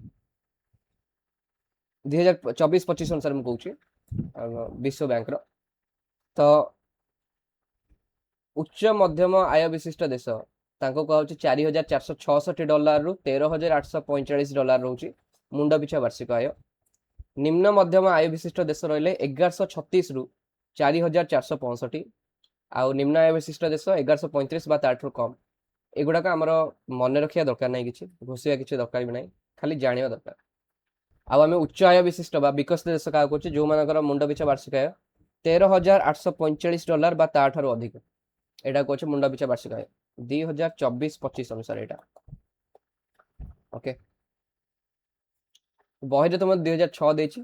2024-25 अनुसार मैं कहूँ विश्व बैंक रो। तो उच्च मध्यम आय विशिष्ट देश तांको कहूछि $4,466 रु $13,845 रोची मुंड पिछा वार्षिक आय। निम्न मध्यम आय विशिष्ट देश रहिले 1136 रु 4,465 आउ निम्न आय विशिष्ट देश 1135 बा ताठू कम। एगुड़ाक आमर मन रखिया दरकार नहीं, किछि घोषिया किछि दरकार भी नहीं, खाली जानिया दरकार। आउ आमे उच्च आय विशिष्ट बा विकसित देश का कहूछि जो मानकर मुंड पिछा वार्षिक आय $13,845 बा ताठू अधिक एटा कहूछि मुंड पिछा वार्षिक आय 2024-25 अनुसार एटा। ओके बही तुम 2006 देछि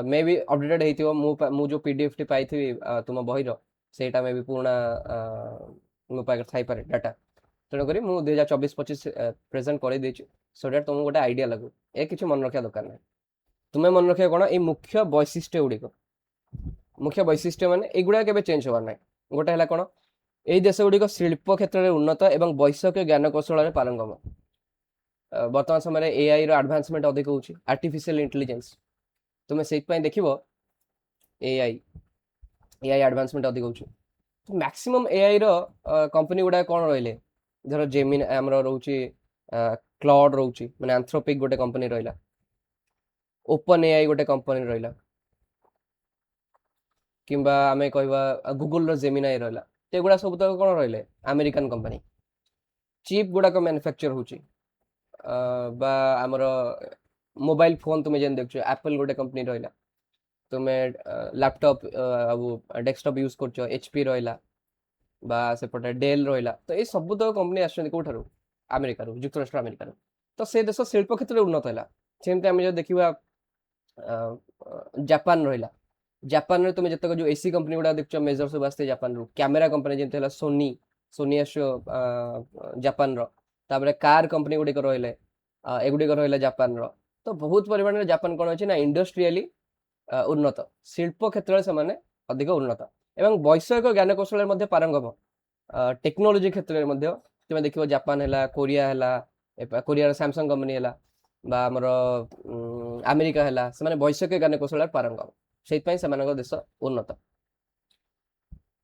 मे भी अपडेटेड हेतियो मु जो पीडीएफ टी पाई थी तुम बही रो सेटा मे भी पूर्ण मो पाकर थाई पारे डाटा तेणु करी मु 2024-25 प्रेजेंट कर देछि सो दैट तुमको गोटे आइडिया लागू ए किछि मन रखिया दरकार नै। तुमे मन रखिया कोन ए मुख्य वैशिष्ट्य गुड़िक मुख्य वैशिष्ट्य माने एगुड़ा केबे चेंज होवार नै। गोटे हला कोन एई देश गुड़िक शिल्प क्षेत्र में उन्नत एवं वैषयिक ज्ञान कौशल पारंगम। वर्तमान समय एआई रो एडवांसमेंट अधिक होउछि आर्टिफिशियल इंटेलिजेंस तुमे सेट पय देखिबो एआई एडवांसमेंट अधिक होउछि। मैक्सिमम एआई रो कंपनी गुडा कोन रहले धर जेमिनी हमरो रहउछि क्लाउड रहउछि माने एंथ्रोपिक गोटे कंपनी रहला, ओपन एआई गोटे कंपनी रहला, किंबा आमे कहबा गूगल रो जेमिनी रहला। तेगुड़ा सब तो कौन रहिले अमेरिकन कंपनी चिप गुड़ाक मैन्युफैक्चर होउछि बा आमर मोबाइल फोन तुम जेन देखछ एप्पल गोटे कंपनी रहला, तुमे लैपटॉप डेस्कटॉप यूज करछ एचपी रहला बा सेपटे डेल रहला। तो ये सब तो कंपनी आछन कोठारु अमेरिका रो युक्तराष्ट्र अमेरिका रो। तो से देश शिल्प क्षेत्र में उन्नत हैला। सेमते हम जो देखिबा जापान रहला, जापान रे तुम जतक जो एसी कंपनी गुडा देखछ मेजर सब आस्ते जापान रो। कैमरा कंपनी जेंते हला सोनी आछो जापान रो। ताबरे कार कंपनी गुडी को रहले एगुडी को रहले जापान रो। तो बहुत परिमाण रे जापान कोन अछि ना इंडस्ट्रियली उन्नत शिल्प क्षेत्र से माने अधिक उन्नत एवं वैषयिक ज्ञान कौशल मध्ये पारंगम। टेक्नोलॉजी क्षेत्र में मध्ये तुम देखिबो जापान हैला, कोरिया हैला, कोरिया रो सैमसंग कंपनी हैला बा हमर अमेरिका हैला, से माने वैषयिक ज्ञान कौशल पारंगम सेइतपय सेमानक देश उन्नत।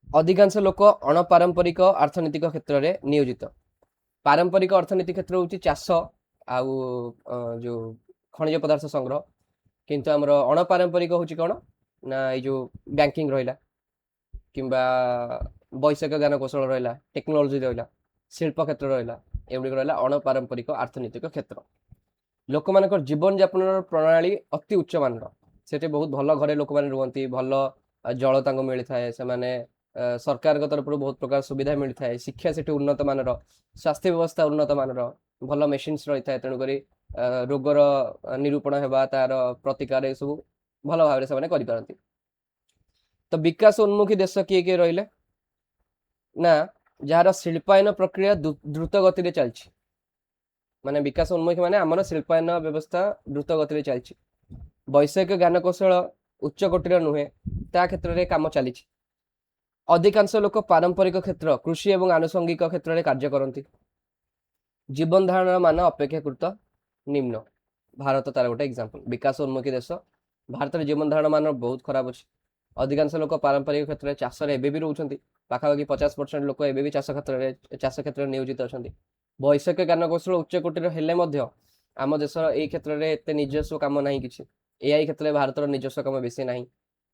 अधिकांश लोक अणपारंपरिक अर्थनैतिक क्षेत्र में नियोजित। पारंपरिक अर्थनीति क्षेत्र होची चाष आउ जो खनिज पदार्थ संग्रह, किंतु हमर अणपारंपरिक होची कोन ना ए जो बैंकिंग रहिला किंबा ବୈଷୟିକ ଜ୍ଞାନ କୌଶଳ ରହିଲା, ଟେକ୍ନୋଲୋଜି ରହିଲା, ଶିଳ୍ପ କ୍ଷେତ୍ର ରହିଲା, ଏଗୁଡ଼ିକ ରହିଲା ଅଣପାରମ୍ପରିକ ଆର୍ଥନୈତିକ କ୍ଷେତ୍ର। ଲୋକମାନଙ୍କର ଜୀବନଯାପନର ପ୍ରଣାଳୀ ଅତି ଉଚ୍ଚମାନର। ସେଠି ବହୁତ ଭଲ ଘରେ ଲୋକମାନେ ରୁହନ୍ତି, ଭଲ ଜଳ ତାଙ୍କୁ ମିଳିଥାଏ, ସେମାନେ ସରକାରଙ୍କ ତରଫରୁ ବହୁତ ପ୍ରକାର ସୁବିଧା ମିଳିଥାଏ, ଶିକ୍ଷା ସେଠି ଉନ୍ନତ ମାନର, ସ୍ୱାସ୍ଥ୍ୟ ବ୍ୟବସ୍ଥା ଉନ୍ନତ ମାନର, ଭଲ ମେସିନ୍ସ ରହିଥାଏ, ତେଣୁକରି ରୋଗର ନିରୂପଣ ହେବା, ତାର ପ୍ରତିକାର ଏସବୁ ଭଲ ଭାବରେ ସେମାନେ କରିପାରନ୍ତି। ତ ବିକାଶ ଉନ୍ମୁଖୀ ଦେଶ କିଏ କିଏ ରହିଲେ ନା ଯାହାର ଶିଳ୍ପାୟନ ପ୍ରକ୍ରିୟା ଦ୍ରୁତ ଗତିରେ ଚାଲିଛି। ମାନେ ବିକାଶ ଉନ୍ମୁଖୀ ମାନେ ଆମର ଶିଳ୍ପାୟନ ବ୍ୟବସ୍ଥା ଦ୍ରୁତ ଗତିରେ ଚାଲିଛି, ବୈଷୟିକ ଜ୍ଞାନ କୌଶଳ ଉଚ୍ଚ କୋଟିର ନୁହେଁ, ତା କ୍ଷେତ୍ରରେ କାମ ଚାଲିଛି। ଅଧିକାଂଶ ଲୋକ ପାରମ୍ପରିକ କ୍ଷେତ୍ର କୃଷି ଏବଂ ଆନୁଷଙ୍ଗିକ କ୍ଷେତ୍ରରେ କାର୍ଯ୍ୟ କରନ୍ତି। ଜୀବନ ଧାରଣର ମାନ ଅପେକ୍ଷାକୃତ ନିମ୍ନ। ଭାରତ ତାର ଗୋଟେ ଏକ୍ସାମ୍ପଲ, ବିକାଶ ଉନ୍ମୁଖୀ ଦେଶ, ଭାରତରେ ଜୀବନ ଧାରଣ ମାନ ବହୁତ ଖରାପ ଅଛି। ଅଧିକାଂଶ ଲୋକ ପାରମ୍ପରିକ କ୍ଷେତ୍ରରେ ଚାଷରେ ଏବେ ବି ରହୁଛନ୍ତି, ପାଖାପାଖି 50% ଲୋକ ଏବେ ବି ଚାଷ କ୍ଷେତ୍ରରେ ନିୟୋଜିତ ଅଛନ୍ତି। ବୈଷୟିକ ଜ୍ଞାନ କୌଶଳ ଉଚ୍ଚ କୋଟିର ହେଲେ ମଧ୍ୟ ଆମ ଦେଶର ଏଇ କ୍ଷେତ୍ରରେ ଏତେ ନିଜସ୍ୱ କାମ ନାହିଁ କିଛି। ଏଆଇ କ୍ଷେତ୍ରରେ ଭାରତର ନିଜସ୍ୱ କାମ ବେଶୀ ନାହିଁ।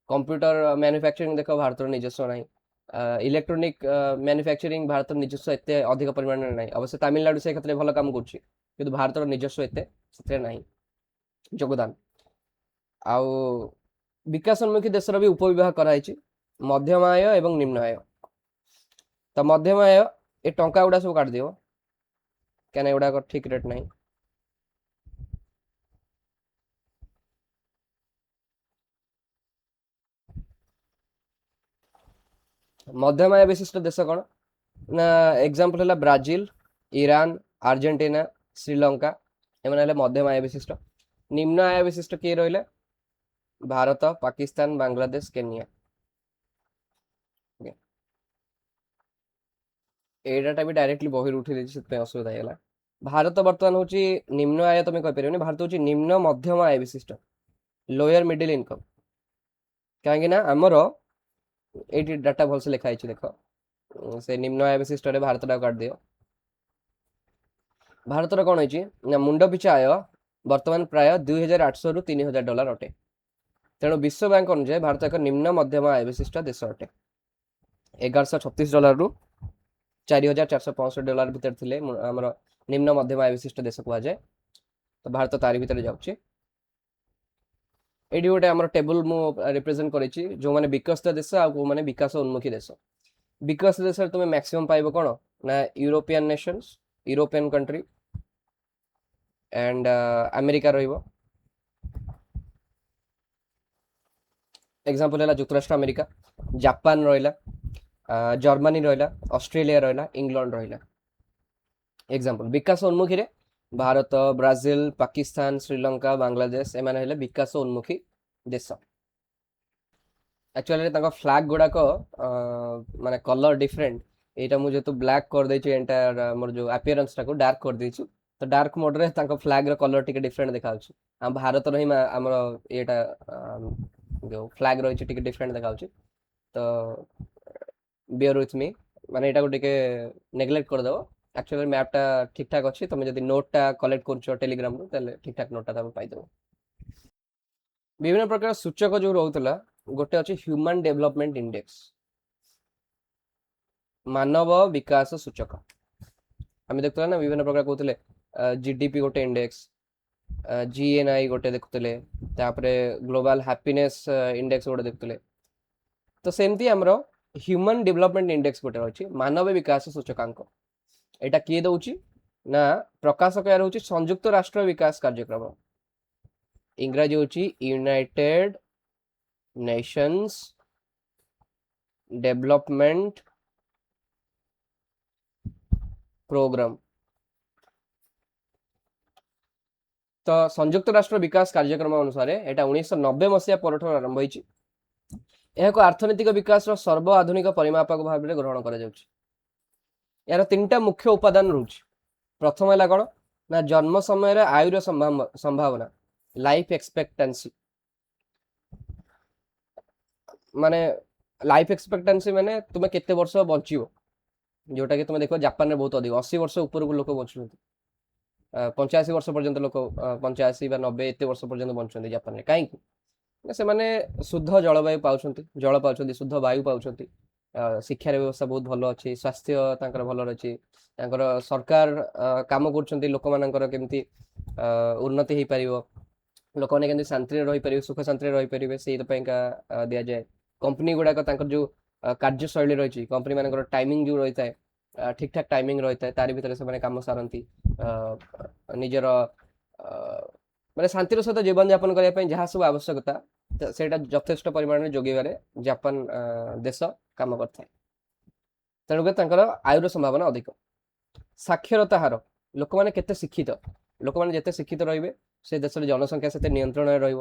କମ୍ପ୍ୟୁଟର ମ୍ୟାନୁଫ୍ୟାକ୍ଚରିଂ ଦେଖ, ଭାରତର ନିଜସ୍ୱ ନାହିଁ। ଇଲେକ୍ଟ୍ରୋନିକ ମ୍ୟାନୁଫ୍ୟାକ୍ଚରିଂ ଭାରତର ନିଜସ୍ୱ ଏତେ ଅଧିକ ପରିମାଣରେ ନାହିଁ। ଅବଶ୍ୟ ତାମିଲନାଡୁ ସେ କ୍ଷେତ୍ରରେ ଭଲ କାମ କରୁଛି, କିନ୍ତୁ ଭାରତର ନିଜସ୍ୱ ଏତେ ସେଥିରେ ନାହିଁ ଯୋଗଦାନ। ଆଉ ବିକାଶୋନ୍ମୁଖୀ ଦେଶର ବି ଉପବିଭାଗ କରାଯାଇଛି, ମଧ୍ୟମ ଆୟ ଏବଂ ନିମ୍ନ ଆୟ। ତ ମଧ୍ୟମ ଆୟ ଏ ଟଙ୍କା ଗୁଡା ସବୁ କାଟିଦିଅ, କାହିଁକିନା ଏଗୁଡାକ ଠିକ ରେଟ୍ ନାହିଁ। ମଧ୍ୟମ ଆୟ ବିଶିଷ୍ଟ ଦେଶ କ'ଣ ନା ଏକ୍ସାମ୍ପଲ ହେଲା ବ୍ରାଜିଲ, ଇରାନ, ଆର୍ଜେଣ୍ଟିନା, ଶ୍ରୀଲଙ୍କା, ଏମାନେ ହେଲେ ମଧ୍ୟମ ଆୟ ବିଶିଷ୍ଟ। ନିମ୍ନ ଆୟ ବିଶିଷ୍ଟ କିଏ ରହିଲେ? ଭାରତ, ପାକିସ୍ତାନ, ବାଂଲାଦେଶ, କେନିଆ। ଏଇଟା ବି ଡାଇରେକ୍ଟଲି ବହିରୁ ଉଠି ଦେଇଛି, ସେଥିପାଇଁ ଅସୁବିଧା ହେଇଗଲା। ଭାରତ ବର୍ତ୍ତମାନ ହଉଛି ନିମ୍ନ ଆୟ, ତମେ କହିପାରିବନି, ଭାରତ ହଉଛି ନିମ୍ନ ମଧ୍ୟମ ଆୟ ବିଶିଷ୍ଟ, ଲୋୟର ମିଡିଲ ଇନକମ୍। କାହିଁକି ନା ଆମର ଏଇଠି ଡାଟା ଭଲସେ ଲେଖା ହେଇଛି ଦେଖ, ସେ ନିମ୍ନ ଆୟ ବିଶିଷ୍ଟରେ ଭାରତଟାକୁ କାଟିଦିଅ। ଭାରତର କ'ଣ ହେଇଛି ନା ମୁଣ୍ଡ ପିଛା ଆୟ ବର୍ତ୍ତମାନ ପ୍ରାୟ $2,800 ରୁ $3,000 ଅଟେ। ତେଣୁ ବିଶ୍ୱ ବ୍ୟାଙ୍କ ଅନୁଯାୟୀ ଭାରତ ଏକ ନିମ୍ନ ମଧ୍ୟମ ଆୟ ବିଶିଷ୍ଟ ଦେଶ ଅଟେ। $1,136 ରୁ $4,465 ଭିତରେ ଥିଲେ ଆମର ନିମ୍ନ ମଧ୍ୟମ ଆୟ ବିଶିଷ୍ଟ ଦେଶ କୁହାଯାଏ। ତ ଭାରତ ତାରି ଭିତରେ ଯାଉଛି। ଏଇଠି ଗୋଟେ ଆମର ଟେବୁଲ ମୁଁ ରିପ୍ରେଜେଣ୍ଟ କରିଛି, ଯେଉଁମାନେ ବିକଶିତ ଦେଶ ଆଉ କେଉଁମାନେ ବିକାଶ ଉନ୍ମୁଖୀ ଦେଶ। ବିକଶିତ ଦେଶରେ ତୁମେ ମ୍ୟାକ୍ସିମମ୍ ପାଇବ କ'ଣ ନା European nation's, European country and America ରହିବ। ଏକ୍ସାମ୍ପଲ ହେଲା ଯୁକ୍ତରାଷ୍ଟ୍ର ଆମେରିକା, ଜାପାନ ରହିଲା, ଜର୍ମାନୀ ରହିଲା, ଅଷ୍ଟ୍ରେଲିଆ ରହିଲା, ଇଂଲଣ୍ଡ ରହିଲା। ଏକ୍ସାମ୍ପଲ ବିକାଶ ଉନ୍ମୁଖୀରେ ଭାରତ, ବ୍ରାଜିଲ, ପାକିସ୍ତାନ, ଶ୍ରୀଲଙ୍କା, ବାଂଲାଦେଶ, ଏମାନେ ହେଲେ ବିକାଶ ଉନ୍ମୁଖୀ ଦେଶ। ଆକ୍ଚୁଆଲି ତାଙ୍କ ଫ୍ଲାଗ ଗୁଡାକ ମାନେ କଲର ଡିଫରେଣ୍ଟ। ଏଇଟା ମୁଁ ଯେହେତୁ ବ୍ଲାକ୍ କରିଦେଇଛି ଏଣ୍ଟାୟାର ଆମର ଯେଉଁ ଆପିୟରାନ୍ସଟାକୁ ଡାର୍କ କରିଦେଇଛୁ, ତ ଡାର୍କ ମୋଡରେ ତାଙ୍କ ଫ୍ଲାଗର କଲର ଟିକେ ଡିଫରେଣ୍ଟ ଦେଖାଯାଉଛି। ଆମ ଭାରତର ହିଁ ଆମର ଇଏଟା ଯେଉଁ ଫ୍ଲାଗ ରହିଛି ଟିକେ ଡିଫରେଣ୍ଟ ଦେଖାଯାଉଛି। ତ ବିୟର ୱିଥ୍ ମି, ମାନେ ଏଇଟାକୁ ଟିକେ ନେଗ୍ଲେକ୍ଟ କରିଦେବ। ଆକ୍ଚୁଆଲି ମ୍ୟାପ୍ଟା ଠିକଠାକ୍ ଅଛି, ତମେ ଯଦି ନୋଟ୍ଟା କଲେକ୍ଟ କରୁଛ ଟେଲିଗ୍ରାମରୁ ତାହେଲେ ଠିକଠାକ୍ ନୋଟ୍ଟା ତମେ ପାଇଦେବ। ବିଭିନ୍ନ ପ୍ରକାର ସୂଚକ ଯେଉଁ ରହୁଥିଲା, ଗୋଟେ ଅଛି ହ୍ୟୁମାନ ଡେଭଲପମେଣ୍ଟ ଇଣ୍ଡେକ୍ସ, ମାନବ ବିକାଶ ସୂଚକ। ଆମେ ଦେଖୁଥିଲେ ନା ବିଭିନ୍ନ ପ୍ରକାର କହୁଥିଲେ, ଜିଡିପି ଗୋଟେ ଇଣ୍ଡେକ୍ସ, ଜିଏନ୍ଆଇ ଗୋଟେ ଦେଖୁଥିଲେ, ତାପରେ ଗ୍ଲୋବାଲ ହାପିନେସ୍ ଇଣ୍ଡେକ୍ସ ଗୋଟେ ଦେଖୁଥିଲେ। ତ ସେମିତି ଆମର ହ୍ୟୁମାନ ଡେଭଲପମେଣ୍ଟ ଇଣ୍ଡେକ୍ସ ଗୋଟେ ଅଛି, ମାନବ ବିକାଶ ସୂଚକାଙ୍କ। ଏଇଟା କିଏ ଦଉଛି ନା ପ୍ରକାଶକ ଏହାର ହଉଛି ସଂଯୁକ୍ତ ରାଷ୍ଟ୍ର ବିକାଶ କାର୍ଯ୍ୟକ୍ରମ, ଇଂରାଜୀ ହଉଛି ୟୁନାଇଟେଡ୍ ନେସନ୍ସ ଡେଭଲପମେଣ୍ଟ ପ୍ରୋଗ୍ରାମ। ତ ସଂଯୁକ୍ତ ରାଷ୍ଟ୍ର ବିକାଶ କାର୍ଯ୍ୟକ୍ରମ ଅନୁସାରେ ଏଇଟା 1990 ମସିହା ପରଠୁ ଆରମ୍ଭ ହୋଇଛି। ଏହାକୁ ଆର୍ଥନୈତିକ ବିକାଶର ସର୍ବ ଆଧୁନିକ ପରିମାପକ ଭାବରେ ଗ୍ରହଣ କରାଯାଉଛି। ଏହାର 3ଟା ମୁଖ୍ୟ ଉପାଦାନ ରହୁଛି। ପ୍ରଥମ ହେଲା କ'ଣ ନା ଜନ୍ମ ସମୟରେ ଆୟୁର ସମ୍ଭାବନା, ଲାଇଫ ଏକ୍ସପେକ୍ଟାନ୍ସି। ମାନେ ଲାଇଫ ଏକ୍ସପେକ୍ଟାନ୍ସି ମାନେ ତୁମେ କେତେ ବର୍ଷ ବଞ୍ଚିବ, ଯୋଉଟା କି ତୁମେ ଦେଖିବ ଜାପାନରେ ବହୁତ ଅଧିକ, 80 ବର୍ଷ ଉପରକୁ ଲୋକ ବଞ୍ଚୁଛନ୍ତି। 85 ବର୍ଷ ପର୍ଯ୍ୟନ୍ତ ଲୋକ 85 ବା 90 ଏତେ ବର୍ଷ ପର୍ଯ୍ୟନ୍ତ ବଞ୍ଚୁଛନ୍ତି ଜାପାନରେ। କାହିଁକି ନା ସେମାନେ ଶୁଦ୍ଧ ଜଳବାୟୁ ପାଉଛନ୍ତି, ଜଳ ପାଉଛନ୍ତି, ଶୁଦ୍ଧ ବାୟୁ ପାଉଛନ୍ତି, ଶିକ୍ଷାର ବ୍ୟବସ୍ଥା ବହୁତ ଭଲ ଅଛି, ସ୍ୱାସ୍ଥ୍ୟ ତାଙ୍କର ଭଲ ଅଛି, ତାଙ୍କର ସରକାର କାମ କରୁଛନ୍ତି ଲୋକମାନଙ୍କର କେମିତି ଉନ୍ନତି ହେଇପାରିବ, ଲୋକମାନେ କେମିତି ଶାନ୍ତିରେ ରହିପାରିବେ, ସୁଖ ଶାନ୍ତିରେ ରହିପାରିବେ, ସେଇଥିପାଇଁକା ଦିଆଯାଏ। କମ୍ପାନୀ ଗୁଡ଼ାକ ତାଙ୍କର ଯେଉଁ କାର୍ଯ୍ୟଶୈଳୀ ରହିଛି, କମ୍ପାନୀ ମାନଙ୍କର ଟାଇମିଂ ଯେଉଁ ରହିଥାଏ, ଠିକ୍ ଠାକ୍ ଟାଇମିଂ ରହିଥାଏ, ତାରି ଭିତରେ ସେମାନେ କାମ ସାରନ୍ତି। ନିଜର ମାନେ ଶାନ୍ତିର ସହିତ ଜୀବନଯାପନ କରିବା ପାଇଁ ଯାହା ସବୁ ଆବଶ୍ୟକତା ସେଇଟା ଯଥେଷ୍ଟ ପରିମାଣରେ ଯୋଗାଇବାରେ ଜାପାନ ଦେଶ କାମ କରିଥାଏ। ତେଣୁକରି ତାଙ୍କର ଆୟୁର ସମ୍ଭାବନା ଅଧିକ। ସାକ୍ଷରତା ହାର, ଲୋକମାନେ କେତେ ଶିକ୍ଷିତ, ଲୋକମାନେ ଯେତେ ଶିକ୍ଷିତ ରହିବେ ସେ ଦେଶରେ ଜନସଂଖ୍ୟା ସେତେ ନିୟନ୍ତ୍ରଣରେ ରହିବ,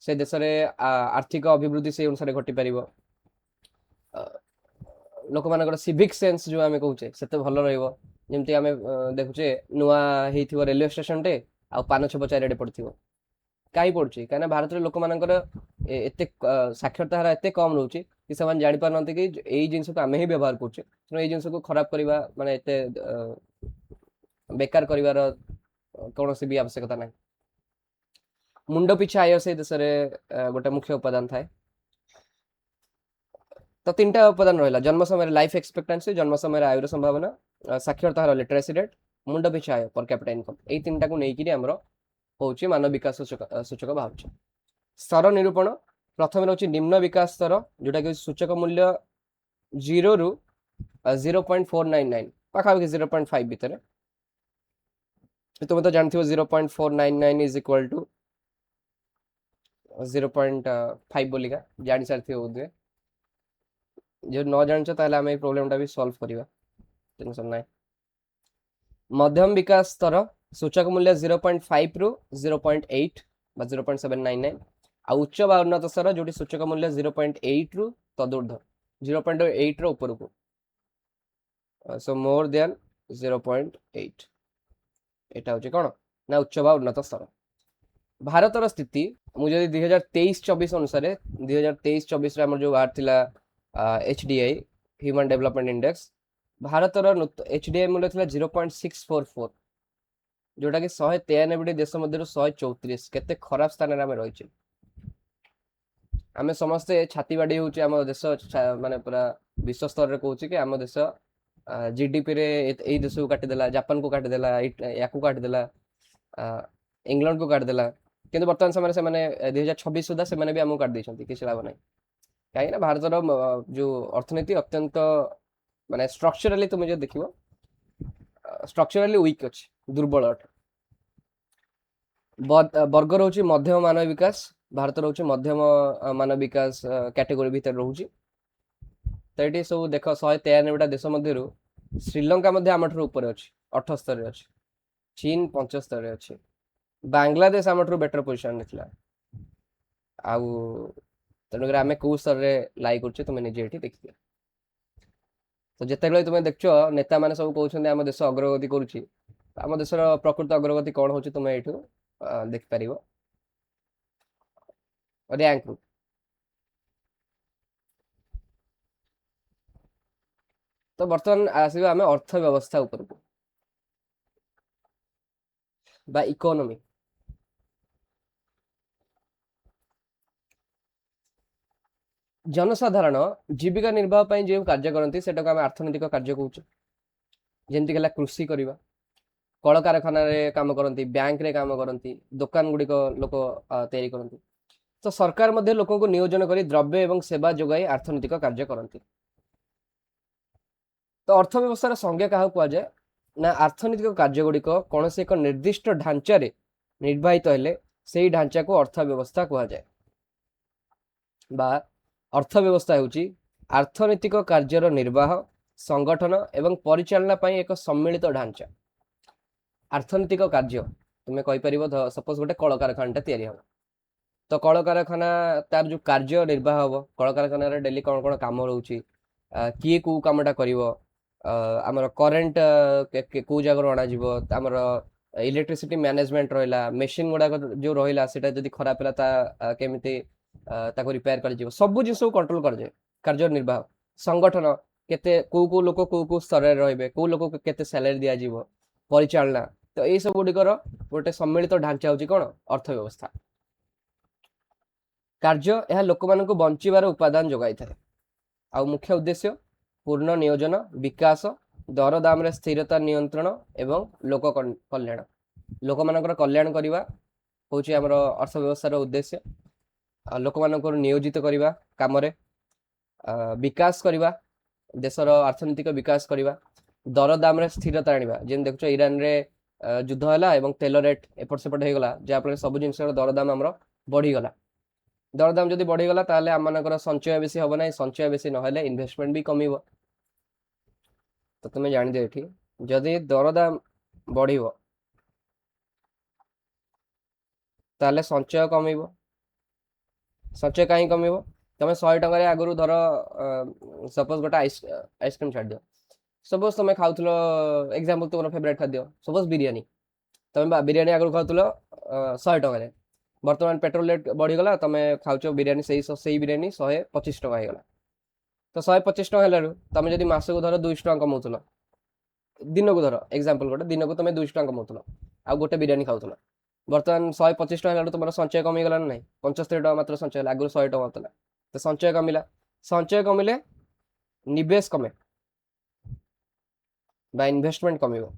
ସେ ଦେଶରେ ଆର୍ଥିକ ଅଭିବୃଦ୍ଧି ସେଇ ଅନୁସାରେ ଘଟିପାରିବ, ଲୋକମାନଙ୍କର ସିଭିକ୍ ସେନ୍ସ ଯେଉଁ ଆମେ କହୁଛେ ସେତେ ଭଲ ରହିବ। ଯେମିତି ଆମେ ଦେଖୁଛେ ନୂଆ ହେଇଥିବ ରେଲୱେ ଷ୍ଟେସନଟେ ଆଉ ପାନ ଛେପ ଚାରିଆଡ଼େ ପଡ଼ିଥିବ, କାହିଁ ପଡ଼ୁଛି? କାହିଁକିନା ଭାରତରେ ଲୋକମାନଙ୍କର ଏତେ ସାକ୍ଷରତା ହାର ଏତେ କମ୍ ରହୁଛି କି ସେମାନେ ଜାଣିପାରୁନାହାନ୍ତି କି ଏଇ ଜିନିଷକୁ ଆମେ ହିଁ ବ୍ୟବହାର କରୁଛେ, ତେଣୁ ଏଇ ଜିନିଷକୁ ଖରାପ କରିବା ମାନେ ଏତେ ବେକାର କରିବାର କୌଣସି ବି ଆବଶ୍ୟକତା ନାହିଁ। ମୁଣ୍ଡ ପିଛା ଆୟ ସେଇ ଦେଶରେ ଗୋଟେ ମୁଖ୍ୟ ଉପାଦାନ ଥାଏ। ତ ତିନିଟା ଉପାଦାନ ରହିଲା, ଜନ୍ମ ସମୟରେ ଲାଇଫ ଏକ୍ସପେକ୍ଟାନ୍ସି, ଜନ୍ମ ସମୟରେ ଆୟୁର ସମ୍ଭାବନା, ସାକ୍ଷରତା ହାର ଲିଟରେସି ରେଟ୍, ମୁଣ୍ଡ ପିଛା ଆୟ ପର କ୍ୟାପିଟା ଇନକମ୍, ଏଇ ତିନିଟାକୁ ନେଇକିରି ଆମର ହେଉଛି ମାନବ ବିକାଶ ସୂଚକ ବାହାରୁଛି। ସ୍ତର ନିରୂପଣ, ପ୍ରଥମେ ରହୁଛି ନିମ୍ନ ବିକାଶ ସ୍ତର, ଯୋଉଟାକି ସୂଚକ ମୂଲ୍ୟ 0ରୁ 0.499 ପାଖାପାଖି 0.5 ଭିତରେ। ତୁମେ ତ ଜାଣିଥିବ 0.499 ଇଜ ଇକ୍ୱାଲ ଟୁ 0.5 ବୋଲିକା ଜାଣି ସାରିଥିବ ବୋଧେ। ଯଦି ନ ଜାଣିଛ ତାହେଲେ ଆମେ ଏଇ ପ୍ରୋବ୍ଲେମଟା ବି ସଲ୍ଭ କରିବା, ଟେନସନ୍ ନାହିଁ। ମଧ୍ୟମ ବିକାଶ ସ୍ତର, ସୂଚକ ମୂଲ୍ୟ 0.5ରୁ 0.8 ବା 0.799, ଆଉ ଉଚ୍ଚ ବା ଉନ୍ନତ ସ୍ତର ଯୋଉଠି ସୂଚକ ମୂଲ୍ୟ 0.8ରୁ ତଦୁର୍ଦ୍ଧ୍ୱ, 0.8ର ଉପରକୁ, ସୋ ମୋର ଦେନ୍ 0.8, এটা হচ্ছে କ'ଣ ନା ଉଚ୍ଚ ବା ଉନ୍ନତ ସ୍ତର। ଭାରତର ସ୍ଥିତି ମୁଁ ଯଦି 2023-24 ଅନୁସାରେ 2023-24ରେ ଆମର ଯେଉଁ ବାହାରିଥିଲା HDI ହ୍ୟୁମାନ୍ ଡେଭଲପମେଣ୍ଟ ଇଣ୍ଡେକ୍ସ, ଭାରତର HDI ମୂଲ୍ୟ ଥିଲା 0.644, ଯୋଉଟାକି 193ଟି ଦେଶ ମଧ୍ୟରୁ 134। କେତେ ଖରାପ ସ୍ଥାନରେ ଆମେ ରହିଛେ। ଆମେ ସମସ୍ତେ ଛାତି ବାଡ଼ି ହେଉଛି ଆମ ଦେଶ, ମାନେ ପୁରା ବିଶ୍ୱ ସ୍ତରରେ କହୁଛି କି ଆମ ଦେଶ ଜିଡିପିରେ ଏଇ ଦେଶକୁ କାଟିଦେଲା, ଜାପାନକୁ କାଟିଦେଲା, ୟାକୁ କାଟିଦେଲା, ଇଂଲଣ୍ଡକୁ କାଟିଦେଲା, କିନ୍ତୁ ବର୍ତ୍ତମାନ ସମୟରେ ସେମାନେ 2026 ସୁଦ୍ଧା ସେମାନେ ବି ଆମକୁ କାଟି ଦେଇଛନ୍ତି, କିଛି ଲାଭ ନାହିଁ। କାହିଁକିନା ଭାରତର ଯେଉଁ ଅର୍ଥନୀତି ଅତ୍ୟନ୍ତ ମାନେ ଷ୍ଟ୍ରକ୍ଚରାଲି ତୁମେ ଯଦି ଦେଖିବ ଷ୍ଟ୍ରକ୍ଚରାଲି ୱିକ୍ ଅଛି, ଦୁର୍ବଳ ଅଟେ। ବର୍ଗ ରହୁଛି ମଧ୍ୟମ ମାନବ ବିକାଶ, ଭାରତ ରହୁଛି ମଧ୍ୟମ ମାନବ ବିକାଶ କ୍ୟାଟେଗୋରୀ ଭିତରେ ରହୁଛି। ତ ଏଠି ସବୁ ଦେଖ 193ଟା ଦେଶ ମଧ୍ୟରୁ ଶ୍ରୀଲଙ୍କା ମଧ୍ୟ ଆମଠାରୁ ଉପରେ ଅଛି, 78ରେ ଅଛି, ଚୀନ 75ରେ ଅଛି, ବାଂଲାଦେଶ ଆମଠାରୁ ବେଟର ପୋଜିସନରେ ଥିଲା। ଆଉ ତେଣୁକରି ଆମେ କେଉଁ ସ୍ତରରେ ଲାଇ କରୁଛେ ତୁମେ ନିଜେ ଏଠି ଦେଖିଦିଅ। ତ ଯେତେବେଳେ ତୁମେ ଦେଖୁଛ ନେତାମାନେ ସବୁ କହୁଛନ୍ତି ଆମ ଦେଶ ଅଗ୍ରଗତି କରୁଛି, ଆମ ଦେଶର ପ୍ରକୃତ ଅଗ୍ରଗତି କ'ଣ ହେଉଛି ତୁମେ ଏଇଠୁ ଦେଖିପାରିବ ର୍ୟାଙ୍କରୁ। ତ ବର୍ତ୍ତମାନ ଆସିବା ଆମେ ଅର୍ଥ ବ୍ୟବସ୍ଥା ଉପରକୁ ବା ଇକୋନୋମି। ଜନସାଧାରଣ ଜୀବିକା ନିର୍ବାହ ପାଇଁ ଯେଉଁ କାର୍ଯ୍ୟ କରନ୍ତି ସେଟାକୁ ଆମେ ଅର୍ଥନୈତିକ କାର୍ଯ୍ୟ କହୁଛୁ। ଯେମିତିକି ହେଲା କୃଷି କରିବା, କଳକାରଖାନାରେ କାମ କରନ୍ତି, ବ୍ୟାଙ୍କରେ କାମ କରନ୍ତି, ଦୋକାନ ଗୁଡ଼ିକ ଲୋକ ତିଆରି କରନ୍ତି। ତ ସରକାର ମଧ୍ୟ ଲୋକଙ୍କୁ ନିୟୋଜନ କରି ଦ୍ରବ୍ୟ ଏବଂ ସେବା ଯୋଗାଇ ଅର୍ଥନୈତିକ କାର୍ଯ୍ୟ କରନ୍ତି। ତ ଅର୍ଥ ବ୍ୟବସ୍ଥାର ସଂଜ୍ଞା କାହାକୁ କୁହାଯାଏ ନା ଅର୍ଥନୈତିକ କାର୍ଯ୍ୟ ଗୁଡ଼ିକ କୌଣସି ଏକ ନିର୍ଦ୍ଦିଷ୍ଟ ଢାଞ୍ଚାରେ ନିର୍ବାହିତ ହେଲେ ସେଇ ଢାଞ୍ଚାକୁ ଅର୍ଥ ବ୍ୟବସ୍ଥା କୁହାଯାଏ। ବା ଅର୍ଥ ବ୍ୟବସ୍ଥା ହେଉଛି ଅର୍ଥନୈତିକ କାର୍ଯ୍ୟର ନିର୍ବାହ, ସଂଗଠନ ଏବଂ ପରିଚାଳନା ପାଇଁ ଏକ ସମ୍ମିଳିତ ଢାଞ୍ଚା। ଅର୍ଥନୈତିକ କାର୍ଯ୍ୟ ତୁମେ କହିପାରିବ, ସପୋଜ ଗୋଟେ କଳକାରଖାନାଟା ତିଆରି ହେବ, ତ କଳକାରଖାନା ତାର ଯେଉଁ କାର୍ଯ୍ୟ ନିର୍ବାହ ହେବ, କଳକାରଖାନାରେ ଡେଲି କ'ଣ କ'ଣ କାମ ରହୁଛି, କିଏ କେଉଁ କାମଟା କରିବ, ଆମର କରେଣ୍ଟ କେଉଁ ଜାଗାରୁ ଅଣାଯିବ, ଆମର ଇଲେକ୍ଟ୍ରିସିଟି ମ୍ୟାନେଜମେଣ୍ଟ ରହିଲା, ମେସିନ୍ ଗୁଡ଼ାକ ଯେଉଁ ରହିଲା ସେଟା ଯଦି ଖରାପ ହେଲା ତା କେମିତି ତାକୁ ରିପେୟାର କରାଯିବ, ସବୁ ଜିନିଷକୁ କଣ୍ଟ୍ରୋଲ କରାଯାଏ କାର୍ଯ୍ୟ ନିର୍ବାହ। ସଂଗଠନ କେତେ କେଉଁ ଲୋକ କେଉଁ ସ୍ତରରେ ରହିବେ, କେଉଁ ଲୋକକୁ କେତେ ସାଲାରୀ ଦିଆଯିବ, ପରିଚାଳନା। ତ ଏଇସବୁ ଗୁଡ଼ିକର ଗୋଟେ ସମ୍ମିଳିତ ଢାଞ୍ଚା ହେଉଛି କ'ଣ ଅର୍ଥ ବ୍ୟବସ୍ଥା। କାର୍ଯ୍ୟ ଏହା ଲୋକମାନଙ୍କୁ ବଞ୍ଚିବାର ଉପାଦାନ ଯୋଗାଇଥାଏ। ଆଉ ମୁଖ୍ୟ ଉଦ୍ଦେଶ୍ୟ ପୂर्ण ନିयोजन विकास दरदाम रे स्थिरता नियंत्रण एवं लोक कल्याण लोक मानकर कल्याण करवा हूँ आमर अर्थव्यवस्थार उद्देश्य लोक मानकर नियोजित करवा काम विकास करवा देशर अर्थनैतिक विकास करवा दरदाम रे स्थिरता आनिबा जेन देखुछ ईरान रे युद्ध होला एवं तेल रेट एपट सेपट हो गला जहाँफल सब जिन दरदाम आमर बढ़ीगला दरदाम जदि बढ़ीगला ताले आम मानकर संचय बेसी हम ना संचय बेसी ना इन्वेस्टमेंट भी कम तो तुम्हें जान दियो ये जदि दरदाम बढ़ ताले संचय कम संचय कहीं कम तुम 100 टकर आगु धर सपोज गोटे आइसक्रीम छाड़ दियो सपोज तुम खाऊ एग्जांपल तुम फेवरेट खाद्य सपोज बिरियानी तुम बिरियानी आगु खाऊ 100 टकर बर्तमान पेट्रोल रेट बढ़ीगला तुम खाऊ बिरियानी से बिरियानी 125 टका होगा तो 125 टका है तुम जब मसक धर 200 टका कमाऊल दिन को धर एग्जांपल गोटे दिन को तुम 200 टका कमाऊल आ गोटे बिरियानी खाऊल बर्तमान 125 टका तुम संचय कमीगला ना 75 टका मात्र संचय आगु 100 टका होता तो संचय कमिले निवेश कमे बा इन्वेस्टमेंट कमिबो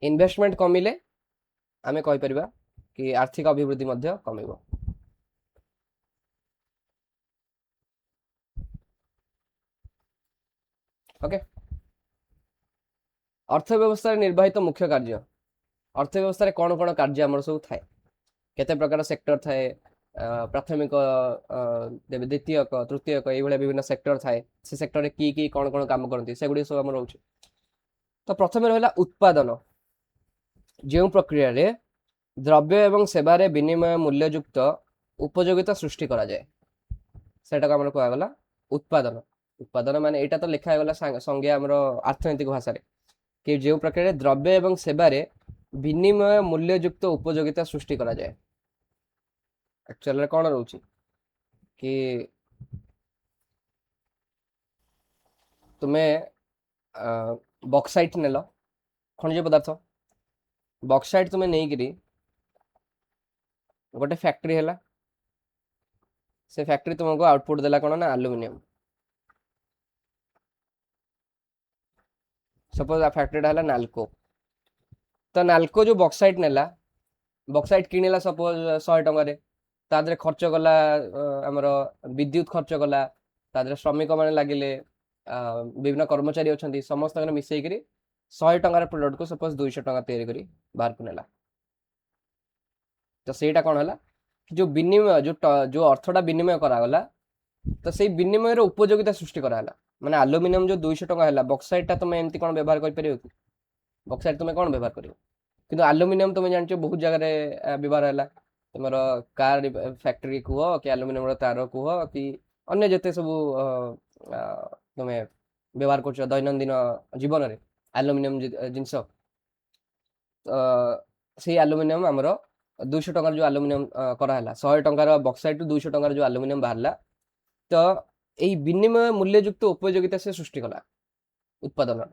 इन्वेस्टमेंट कमिले आमे कहि परिबा कि आर्थिक अभिवृद्धि मध्य कमिबो ओके अर्थव्यवस्था निर्वाहित मुख्य कार्य अर्थव्यवस्था कौन कौन कार्य आमर सब थाए केते प्रकार सेक्टर थाए प्राथमिक द्वितीयक तृतीयक ये विभिन्न सेक्टर थाए से सेक्टर रे की कौन कौन काम करती से गुडी सब आमर रहउछि तो प्रथम रहला उत्पादन जो प्रक्रिया रे द्रव्य एवं सेवा विनिमय मूल्ययुक्त उपयोगिता सृष्टि करा जाए सेटा आमर कहा गला उत्पादन उत्पादन माने एटा तो लिखा गला संज्ञा आमर अर्थनैतिक भाषा रे कि जो प्रक्रिया द्रव्य एवं सेवा विनिमय मूल्ययुक्त उपयोगिता सृष्टि करा जाए एक्चुअल रे कौन रहउछि कि तुम्हें बॉक्साइट नेल खनिज पदार्थ बॉक्साइट तुम्हें नहीं करी गोटे फैक्ट्री है से फैक्ट्री तुमको आउटपुट देला कौन ना एल्युमिनियम सपोज आ फैक्ट्रीटा है नाल्को तो नाल्को जो बॉक्साइट नेला बॉक्साइट किणला सपोज 100 टकर तादरे खर्च कला आमर विद्युत खर्च कला तादरे श्रमिक मैंने लगिले विभिन्न कर्मचारी अच्छा समस्त मिसईकरी 100 टकर प्रोडक्ट को सपोज 200 टका तैयारी करी बाहर को नेला तो सेटा कौन है जो विनिमय जो अर्थटा विनिमय करागला तो से विनिमय उपयोगिता सृष्टि कराला माने एल्युमिनियम जो 200 टका है बॉक्साइट तुम एमती कौन व्यवहार कर बॉक्साइट तुम कौन व्यवहार कर कि एल्युमिनियम तुम जान बहुत जगह व्यवहार है तुम कार फैक्ट्री कह कि एल्युमिनियम तार कह कि अन्य जिते सब तुम व्यवहार कर दैनंदिन जीवन में एल्युमिनियम जिनस से एल्युमिनियम आमर 200 टकर जो एल्युमिनियम कराला 100 टकर बॉक्साइट 200 टकर जो एल्युमिनियम बाहरला तो यही विनिमय मूल्ययुक्त उपयोगिता से सृष्टि कला उत्पादन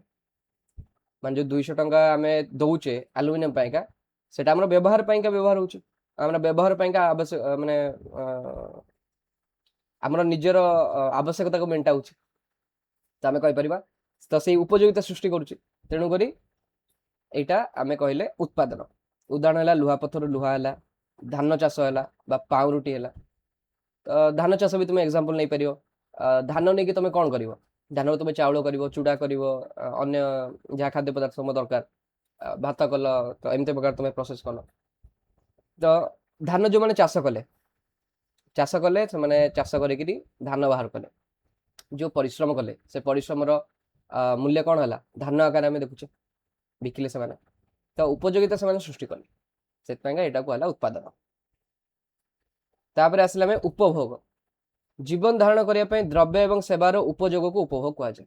मान जो 200 टका आम दौचे एल्युमिनियम पाइका सेटा आम व्यवहार पाइका व्यवहार हो व्यवहार पाइका आवश्यक माने आमर निजर आवश्यकता को मेंटा तो आम कहीपर तो से उपयोगिता सृष्टि करुचे तेणुक यहाँ आम कहले उत्पादन उदाहरण है लुहापथर लुहा है धान चाष है पाउरुटी है तो धान चाष भी तुम एग्जांपल नहीं पार धान नहीं कि तुम कौन कर धान तुम चाउल कर चूड़ा कर अन्य जहाँ खाद्य पदार्थ तुम दरकार भात कल तो एमती प्रकार तुम प्रोसेस कल तो धान जो मैंने चाष कले से मैंने चाष कर धान बाहर कले जो परिश्रम कले से परिश्रम मूल्य कौन है धान आकार आम देखुचे बिकिले से माने तो उपयोगिता से सृष्टि कले से यहाँ कहला उत्पादन तापर आसला में उपभोग जीवन धारण करने द्रव्य एवं सेवार उपयोग को उपभोग कहुए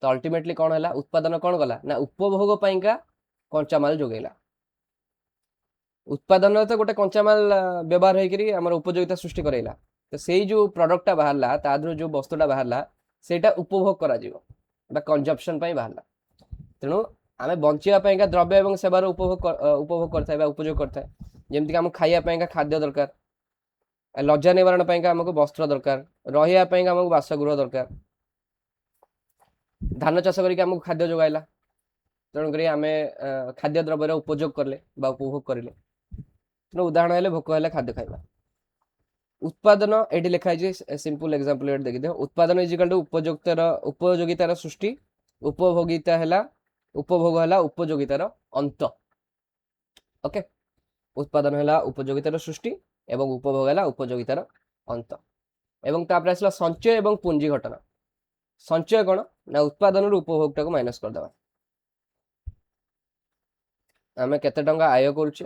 तो अल्टीमेटली कौन है उत्पादन कौन कला ना उपभोग पाइका कंचामाल जोगेला उत्पादन तो गोटे कंचामाल व्यवहार होकर उपयोगिता सृष्टि करेला तो से जो प्रोडक्टा बाहरला तादर जो वस्तुटा बाहरला सेटा उपभोग करा कंजप्शन बाहरला तेणु आम बचापी द्रव्य एवं सेवार उपभोग करते उपयोग करते जमीक आम खाइबा खाद्य दरकार लज्जा निवारण पाइंका हमको वस्त्र दरकार, रहिया पाइंका हमको बासगृह दरकार, धान चाष करके हमको खाद्य जोगाइला, तेणुक आम खाद्य द्रव्यर उपयोग कले उपभोग करें। उदाहरण है भोक है खाद्य खाइबा। उत्पादन ये लिखाई सिंपल एग्जांपल ये देखिए, उत्पादन इजिकल टू उपयोगितार सृष्टि, उपभोगिता है उपभोग है उपयोगितार अंत। ओके, उत्पादन है उपयोगितार सृष्टि एवं उपभोग है उपयोगितार अंत। एवं तापर आसला संचय एवं पुंजी घटना। संचय कौन ना उत्पादन उपभोगटा को माइनस करदे, आम केते टंका आय करुचे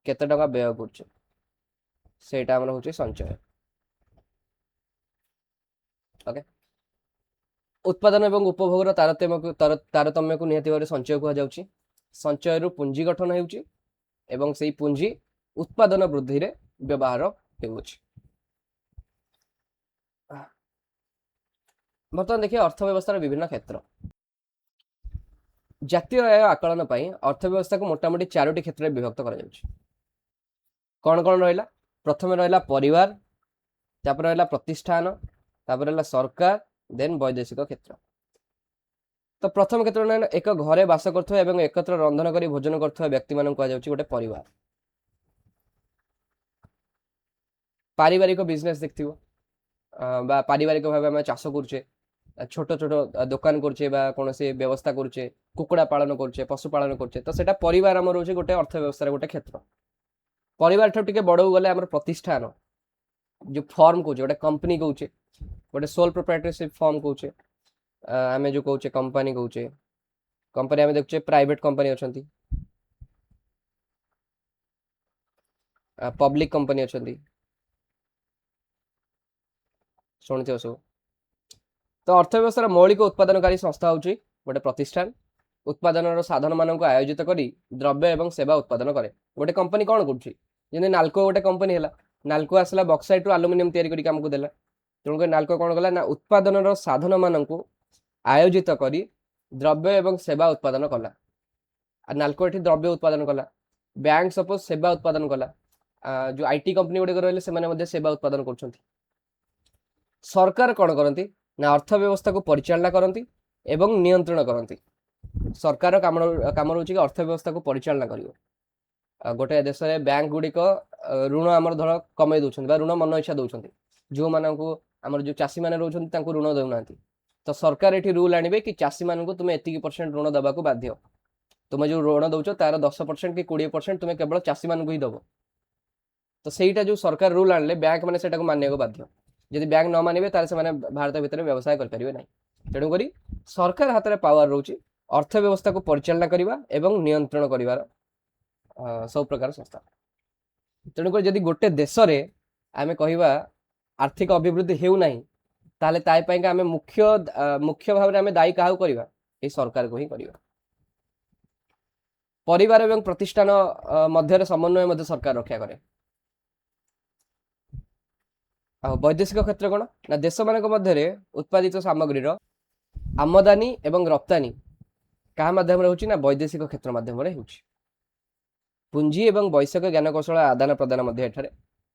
केते टंका व्यय करुचे सेटा हमर होचे संचय। ओके, उत्पादन एवं उपभोग तारतम्य को निहति भाव संचय कह जाउची। संचय रु पुंजी गठन हेउची एवं सेही पुंजी उत्पादन वृद्धि रे व्यवहार हेउची। बर्तमान देखिए अर्थव्यवस्थार विभिन्न क्षेत्र। जातीय आय आकलन पर अर्थव्यवस्था को मोटामोटी 4टी क्षेत्र में विभक्त करा जाउची। कौन कौन रहा? प्रथम रहा परिवार, तापर रहा प्रतिष्ठान, तापर रहा सरकार, देन वैदेशिक क्षेत्र। तो प्रथम क्षेत्र एक घरे बास कर एकत्र रंधन कर भोजन कर व्यक्ति मान कह गोटे परिवार। पारिवारिक बिजनेस देखियो बा पारिवारिक भाव आम चाष करुचे, छोट छोट दुकान करुचे बा कौन सी व्यवस्था करुचे, कुकुड़ा पालन करुचे, पशुपालन करुचे, तो सेटा परिवार आम रोचे गोटे अर्थव्यवस्था गोटे क्षेत्र। परिवार ठार टिके बड़ गले आम प्रतिष्ठान जो फर्म कहे गोटे कंपनी कहे गोटे सोल प्रोप्राइटरशिप फर्म कहे आम जो कहे कंपनी कहे कंपनी आम देखुचे प्राइवेट कंपनी अच्छा पब्लिक कंपनी अच्छा शुणुथ सब। तो अर्थव्यवस्था मौलिक उत्पादनकारी संस्था हूँ गोटे प्रतिष्ठान उत्पादन साधन मान आयोजित कर द्रव्य एवं सेवा उत्पादन करे। गोटे कंपनी कौन कर नाल्को गोटे कंपनी है, नाल्को आसला बक्साइट रू आलुमिनियम तैयारी आमको देला, तेणुक नाल्को कौन कला ना उत्पादन साधन मान आयोजित कर द्रव्य एवं सेवा उत्पादन कला। नाल्को ये द्रव्य उत्पादन कला, बैंक सपोज सेवा उत्पादन कला, जो आईटी कंपनी गुड़िक रही से सेवा उत्पादन कर। सरकार कौन करती ना अर्थव्यवस्था को परिचालना करती एवं नियंत्रण करती। सरकार काम रोचे कि अर्थव्यवस्था को परिचालना कर। गोटे देश में बैंक गुड़िक ऋण आमर धर कमे दौरान ऋण मन इच्छा दौरान जो मानक आम जो चाषी मैंने रोच ऋण देना, तो सरकार ये रूल आने कि चाषी मान तुम एति % ऋण देवा बाध्य। तुम जो ऋण दौच तार 10% कि 20% तुम्हें केवल चाषी मान ही दब। तो सहीटा जो सरकार रूल आने बैंक मैंने मानने बाध्य। जदि बैंक न मानवे तार भारत भीतर व्यवसाय करेंगे ना। तेणुक सरकार हाथ में पावर रोचे अर्थव्यवस्था को परिचालना करने एवं नियंत्रण कर सब प्रकार संस्था। तेणुक जदि गोटे देश में आम कह आर्थिक अभिवृद्धि होना ताले ताई आम मुख्य भाव में दायी क्या करवा सरकार को ही करवा। परिवार एवं प्रतिष्ठान मध्य समन्वय सरकार रक्षा करे। वैदेशिक क्षेत्र कौन ना देश मान मध्य उत्पादित सामग्री आमदानी एवं रप्तानी क्या मध्यम होची ना वैदेशिक क्षेत्र मध्यम होची। पुंजी एवं वैश्विक ज्ञान कौशल आदान प्रदान होता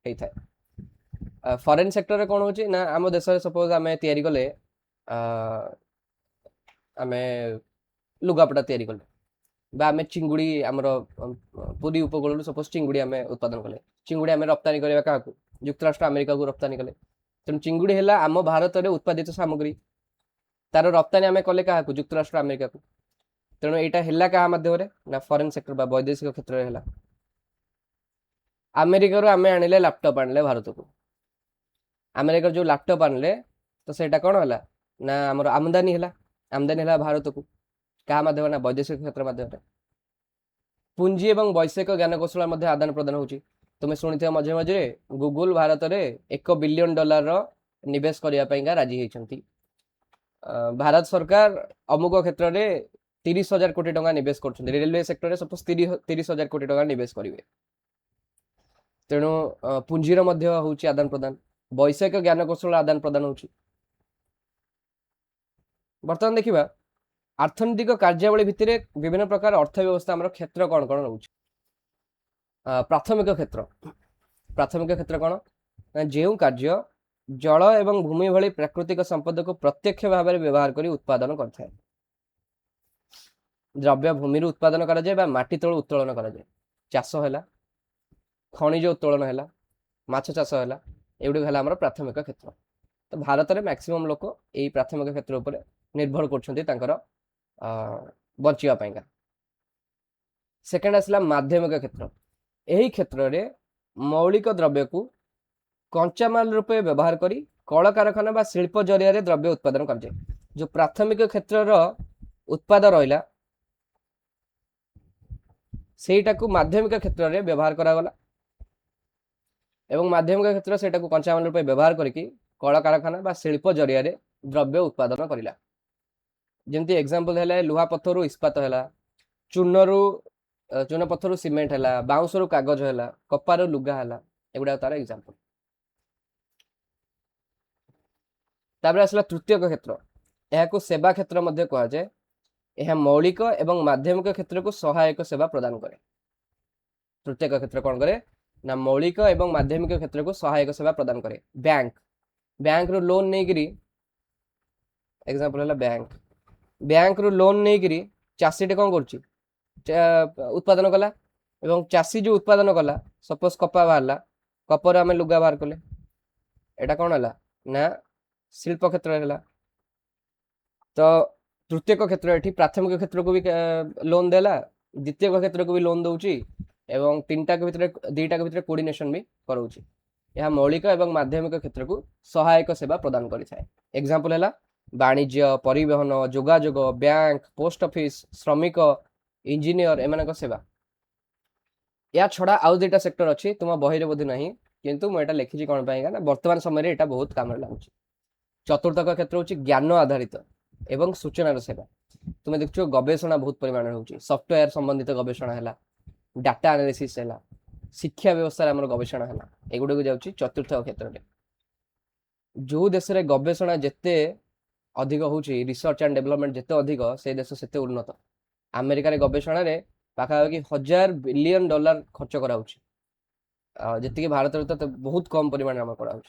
है। फॉरेन सेक्टर कौन होची ना आम देश सपोज आम तैयारी कले आम लुगापटा तैयारी कले बा आम चिंगुड़ी आमर पुरी उपकूल सपोज चिंगुड़ी आम उत्पादन कले, चिंगुड़ी आम रप्तानी करवा क्या युक्तराष्ट्र अमेरिका को रप्तानी कले। तेणु चिंगुड़ी है आम भारत में उत्पादित सामग्री तार रप्तानी आम कले क्या युक्तराष्ट्र अमेरिका को। तेणु यहाँ है क्या मध्यम ना फॉरेन सेक्टर बा वैदेशिक क्षेत्र है। अमेरिका आम आनिले लैपटॉप आनिले भारत को, अमेरिका जो लैपटॉप आनिले तो सेटा कौन है ना आमर आमदानी है, आमदानी है भारत को क्या मध्यम ना वैदेशिक क्षेत्र मध्यम। पुंजी एवं वैश्विक ज्ञान कौशल आदान प्रदान होची। तुम्हें शुणी मझे मझे गूगल भारत में $1 बिलियन निवेश करने राजी होती। भारत सरकार अमुक क्षेत्र में 30,000 कोटी टंका निवेश कर रेलवे सेक्टर में सपोज 30,000 कोटी टंका निवेश करेंगे। तेणु पुंजीर होची आदान प्रदान, वैषयिक ज्ञान कौशल आदान प्रदान होची। बर्तमान देखिबा अर्थनैतिक कार्यावली भितर विभिन्न प्रकार अर्थव्यवस्था आमर क्षेत्र कौन कौन रोचे। प्राथमिक क्षेत्र प्राथमिक क्षेत्र कौन ना जो कार्य जल एवं भूमि भली प्राकृतिक संपद को प्रत्यक्ष भाव में व्यवहार कर उत्पादन करता द्रव्य भूमि उत्पादन कराए माटी तलू उत्तोलन कराए चाष है खनिज उत्तोलन है माछ चाष है एगुड़ी है प्राथमिक क्षेत्र तो भारत में मैक्सिमम लोक यही प्राथमिक क्षेत्र उपर निर्भर कर बचापा सेकेंड आसला माध्यमिक क्षेत्र यही क्षेत्र में मौलिक द्रव्य को कंचामाल रूपे व्यवहार करी कल कारखाना बा शिल्प जरिया द्रव्य उत्पादन कर जो प्राथमिक क्षेत्र उत्पाद रहा सेटा को माध्यमिक क्षेत्र में व्यवहार करागला एवं माध्यमिक क्षेत्र सेटा को कंचामाल रूपे व्यवहार करके कल कारखाना बा शिल्प जरिया द्रव्य उत्पादन करला जमती एग्जांपल है लुहा पत्थर इस्पात है चून पत्थर सीमेंट है बाउंस कागज है कपार लुगा है एगुड़ा तार एग्जांपल तापर आसला तृतीय क्षेत्र यह सेवा क्षेत्र मध्य कह जाए यह मौलिक एवं माध्यमिक क्षेत्र को सहायक सेवा प्रदान करे तृतीय क्षेत्र कौन करे ना मौलिक एवं माध्यमिक क्षेत्र को सहायक सेवा प्रदान करे बैंक बैंक रू लोन नहीं करी एग्जांपल है बैंक बैंक रू लोन नहीं करी चाषी कौन कर उत्पादन कला एवं चाषी जो उत्पादन कला सपोज कपा बाहर कपर आम लुगा बाहर कले एटा कौन है ना शिल्प क्षेत्र है तो तृतीय क्षेत्र ये प्राथमिक क्षेत्र को भी लोन देला द्वितीय क्षेत्र को भी लोन दौची एवं तीनटा के भितर दीटा के भितर कोऑर्डिनेशन भी कराउची यह मौलिक एवं माध्यमिक क्षेत्र को सहायक सेवा प्रदान करिଥାଏ एग्जांपल है वाणिज्य परिवहन जोगाजोग बैंक पोस्ट ऑफिस श्रमिक इंजीनियर एमानक सेवा या छड़ा आउ दुटा सेक्टर अच्छी तुम बही बोध नहीं किंतु मुझे लिखी कौन पाएगा ना वर्तमान समय यहाँ बहुत काम लगुच चतुर्थ क्षेत्र हूँ ज्ञान आधारित एवं सूचनार सेवा तुम्हें देखो गवेषणा बहुत परिमाण हो सॉफ्टवेयर संबंधित गवेषणा है डाटा एनालिसिस है शिक्षा व्यवस्था आम गवेषणा है एगुड़ा जाऊँगी चतुर्थ क्षेत्र में जो देश में गवेषणा जिते अधिक हो रिसर्च एंड डेवलपमेंट जिते अधिक से देश से उन्नत अमेरिका गवेषणा पाखापाखि 1000 बिलियन डॉलर खर्च कराऊँगी जी भारत में तो बहुत कम परिमाण आम कराऊँ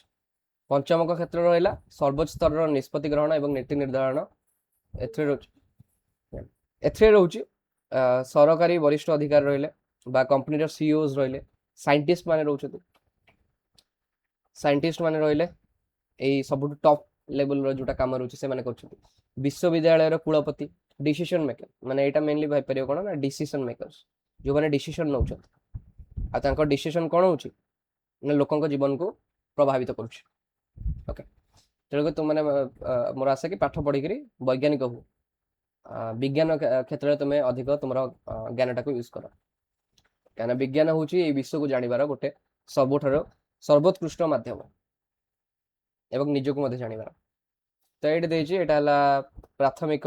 पंचमक क्षेत्र रहा सर्वोच्च स्तर निष्पत्ति ग्रहण और नीति निर्धारण रोचे सरकारी वरिष्ठ अधिकारी रहा कंपनी सीईओज रहा साइंटिस्ट माने रोचे साइंटिस्ट माने रहा यही सब टॉप लेवल जोटा कम रोचे से विश्वविद्यालय कुलपति डिसीजन मेकर माने एटा मेनली भाई परियो कोन ना डिसीजन मेकर्स जो माने डिसीजन नौ आ तांको डिसीजन कोन होची ना लोकन को जीवन को प्रभावित करूची ओके तेणुक तुम मैंने मोर आशा कि पाठ पढ़ी वैज्ञानिक हो विज्ञान क्षेत्र में तुम्हें अधिक तुम ज्ञानटा को यूज कर क्या विज्ञान हूँ विश्व को जानिबार गोटे सबुठार सर्वोत्कृष्ट माध्यम एवं निजक जानिबार तो ये प्राथमिक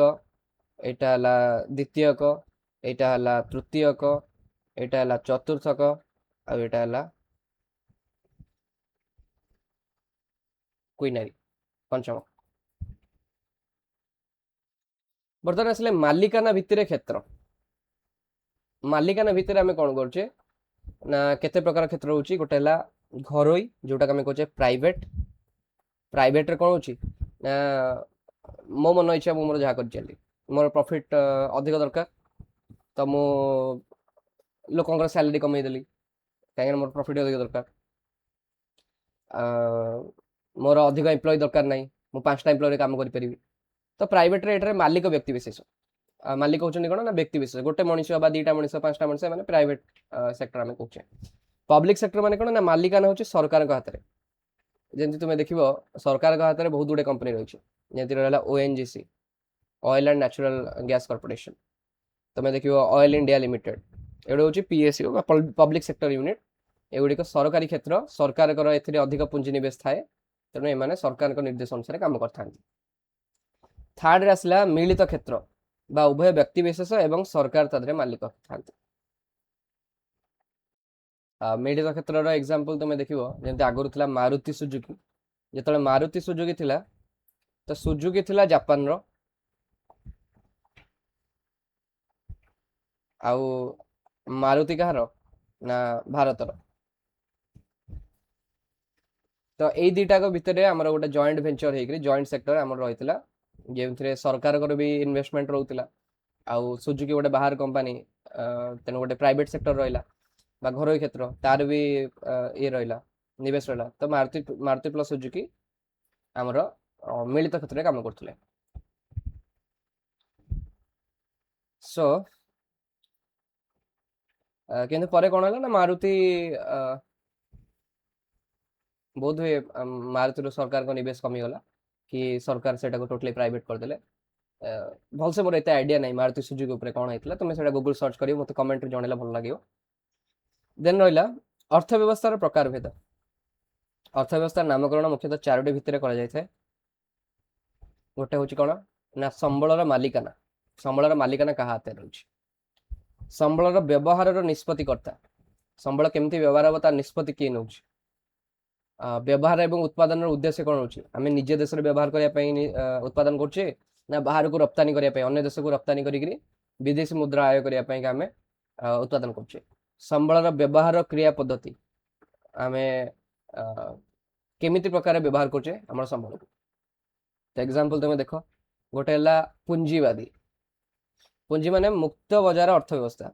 यहाँ द्वितीयक यहाँ तृतीयक यहाँ चतुर्थक आटा क्वीनारी पंचम बर्तमान आसले मालिकाना भित्तिर क्षेत्र मालिकाना भित्तिर आम कौन करछे ना केते प्रकार क्षेत्र होची गोटे है घरोई जोटा आम कहे प्राइवेट प्राइवेट रे कौन होची ना मो मन इच्छा मोर जहाँ कर चली मोर प्रॉफिट अधिक दरकार तो मु लोकंकर सैलरी कमेदेली कहीं मोर प्रॉफिट अधिक दरकार मोर अधिक एम्प्लॉय दरकार नहीं मु 5टा एम्प्लॉय काम करि परिबी तो प्राइवेट रे एटरे मालिक व्यक्ति विशेष मालिक होचनी कोन ना व्यक्ति विशेष गोटे मनुष्य बा 2टा मनुष्य 5टा मनुष्य माने प्राइवेट सेक्टर आमे कहूचे पब्लिक सेक्टर माने कोन ना मालिकाना होचे सरकार का हाथ रे जेंति तुमे देखिबो सरकार का हाथ रे बहुत गुडे कंपनी रहिছে जेंति रहला ONGC oil and natural gas corporation तुमे देखिबो ऑयल इंडिया लिमिटेड एडो होचे पीएसयू पब्लिक सेक्टर यूनिट एगुड़ी सरकारी क्षेत्र सरकार कर एथिरे अधिक पुंजी निवेश थाए तेणु एमाने सरकार निर्देश अनुसार काम करथांती थर्ड आसला मिलित क्षेत्र बा उभय व्यक्ति विशेष एवं सरकार तादरे मालिक थांती मिलित क्षेत्र एग्जांपल तुम देखिबो जेंति आगरु थिला मारुति सुजुकी जेतले मारुति सुजुकी थिला तो सुजुकी थिला जापान रो आउ मारुति कहार ना भारत रो तो यही दुटाक भितर आमर गोटे जॉइंट वेंचर होकर जॉइंट सेक्टर आमर रही जो सरकार भी इन्वेस्टमेंट रोला आउ सुजुकी गोटे बाहर कंपनी तेणु गोटे प्राइवेट सेक्टर रहा घर क्षेत्र तार भी ये रहा निवेश रहा तो मारुति प्लस सुजुकी आमर मिलित क्षेत्र में काम करते सो किंतु परे कौन है ना मारुति बोध हुए मारुति सरकार को निवेश कमीगला कि सरकार से टोटली प्राइवेट करदे भलसे मोर एत आइडिया नहीं मारुति सुजुकी उपरे कौन होता तुम से गूगल सर्च कर मत कमेंट जनइला भल लगे देन रहा अर्थव्यवस्थार प्रकार भेद अर्थव्यवस्थार नामकरण मुख्यतः चारोटी भितर कर गोटे हूँ कौन ना संबलर मालिकाना क्या हाथ रही संबलर व्यवहार निष्पत्तिकर्ता संबल केमती व्यवहार हम तार निष्पत्ति किए नौ व्यवहार एवं उत्पादन उद्देश्य कौन होची आम निजे देश व्यवहार करने उत्पादन करछे ना बाहर को रप्तानी करने अन्य देश को रप्तानी करी विदेशी मुद्रा आय करने आम उत्पादन करछे संबलर व्यवहार क्रिया पद्धति आम केमिति प्रकार व्यवहार करछे हमर संबल को तो एग्जांपल तुम देख गोटे है पुंजीवादी पुंजी माने मुक्त बजार अर्थव्यवस्था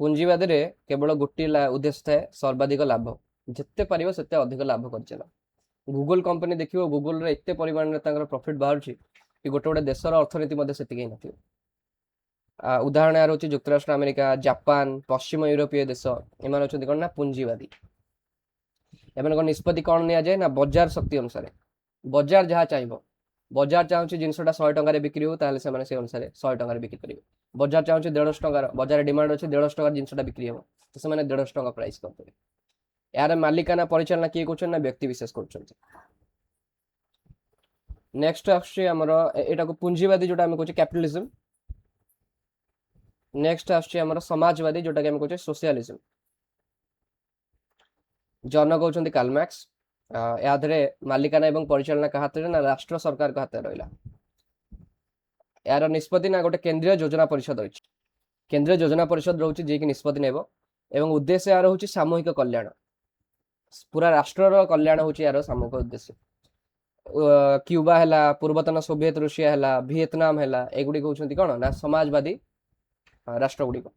पुंजीवादी रे केवल गोटे उद्देश्य थाए सर्वाधिक लाभ जिते पार से अधिक लाभ कर चला गूगल कंपनी देखिए गूगल रे एते परिमाण में प्रॉफिट बाहर कि गोटे गोटे देशर अर्थनीति से न उदाहरण यार हूँ जुक्तराष्ट्र अमेरिका जापान पश्चिम यूरोपीय देश एम कौन ना पुंजीवादी एम निष्पत्ति कौन नि जाए ना बजार शक्ति अनुसार बजार जहाँ चाहिए बजार चाहूँ जिनसा 100 टकर बिक्री हो ताले से अनुसार 100 टकर बिक्री करेंगे बजार चाहूँ 150 टकर बजार डिमांड अच्छे 150 टकर जिनसा बिक्री हो तो से 150 टका प्राइस करते यार मालिकाना परिचालना किए कर ना व्यक्ति विशेष कर नेक्स्ट आमर एटा को पुंजीवादी जोटा आम कहे कैपिटलिज्म नेक्स्ट आमर समाजवादी जोटा कि आम कहे सोशलिज्म जन कहते कार्ल मार्क्स यादरे मालिकाना एवं परिचालना का हाथ ना राष्ट्र सरकार का हाथ रहा यार निष्पत्ति ना गोटे केंद्रीय योजना परिषद रही केंद्रीय योजना परिषद रोचे जी कि निष्पत्ति नेब एवं उद्देश्य यार हूँ सामूहिक कल्याण पूरा राष्ट्र कल्याण हूँ यार सामूहिक उद्देश्य क्यूबा है पूर्वतन सोवियत रूसिया है विएतनाम है एगुड़ी कहते कौन ना समाजवादी राष्ट्र गुड़िक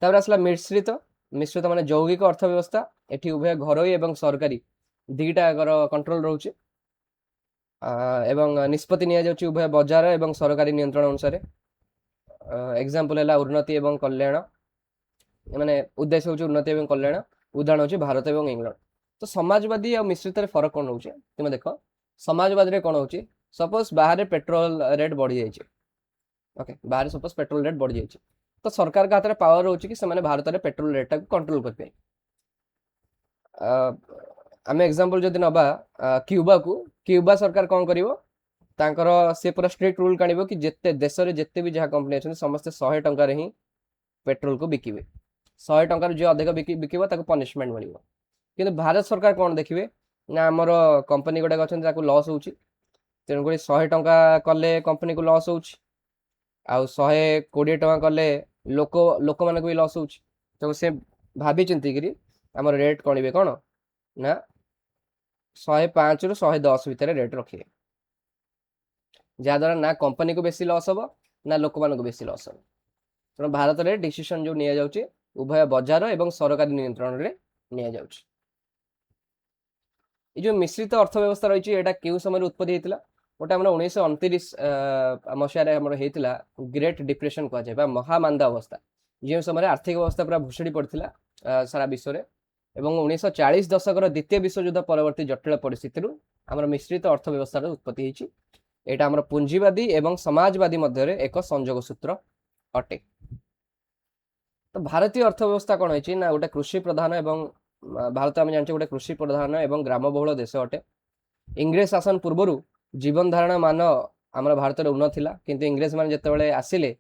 तापर आसला मिश्रित मिश्रित माने जौगिक अर्थव्यवस्था एटी उभय घरोई एवं सरकारी दीटा कंट्रोल रोचे एवं निष्पत्ति नि उभय बजार एवं सरकारी नियंत्रण अनुसार एग्जांपल है उन्नति एवं कल्याण माने उद्देश्य हूँ उन्नति एवं कल्याण उदाहरण हूँ भारत एवं इंग्लैंड तो समाजवादी और मिश्रित फरक कौन रोचे तुम देख समाजवादी कौन हो सपोज बाहर पेट्रोल रेट बढ़ी जाए ओके बाहर सपोज पेट्रोल रेट बढ़ी जाए तो सरकार का हाथ में पावर रोचे कि से भारत में पेट्रोल रेट टाक कंट्रोल कर आम एग्जांपल जदि नबा क्यूबा सरकार कौन कर सी पूरा स्ट्रिक्ट रूल काढ़ कि जिते देश में जिते भी जहाँ कंपनी अच्छे समस्ते 100 टकर ही पेट्रोल को बिके 100 टकर जो अधिक बिकब पनिशमेंट मिल कि भारत सरकार कौन देखिए ना आमर कंपनी गुड़ाक अच्छा लॉस हो तेणुक 100 टका कले कंपनी को लॉस हो 120 टका कले लोक मान भी लॉस हो तो से भाभी चिंतिकी आम रेट कणवे कौन ना 105 रु 110 भितर रेट रखिए जहाद्वारा ना कंपनी को बेसी लॉस हम ना लोक मान को बेसी लॉस हम तेणु भारत में डिसीजन जो नि जाउछि उभय बजार एवं सरकारी नियंत्रण में नि जाउछि ये जो मिश्रित अर्थव्यवस्था रही है क्यों समय उत्पत्ति होता गोटे आम 1929 मसीह होता ग्रेट डिप्रेशन कहुए महामांदा अवस्था जो समय आर्थिक अवस्था पूरा भुशुड़ी पड़ता सारा विश्व में एवं 1940 दशकर द्वितीय विश्वयुद्ध परवर्ती जटिल परिस्थिति आम मिश्रित अर्थव्यवस्था उत्पत्ति होती यहाँ आम पुंजीवादी एवं समाजवादी मध्य एक संजोग सूत्र अटे तो भारतीय अर्थव्यवस्था कौन है ना गोटे कृषि प्रधान एवं भारत आम जाने गोटे कृषि प्रधान एवं ग्रामबहुल देश अटे इंग्रेज शासन पूर्व जीवन धारण मान आम भारत में उन्नत था किंतु इंग्रेज मान जिते आसिले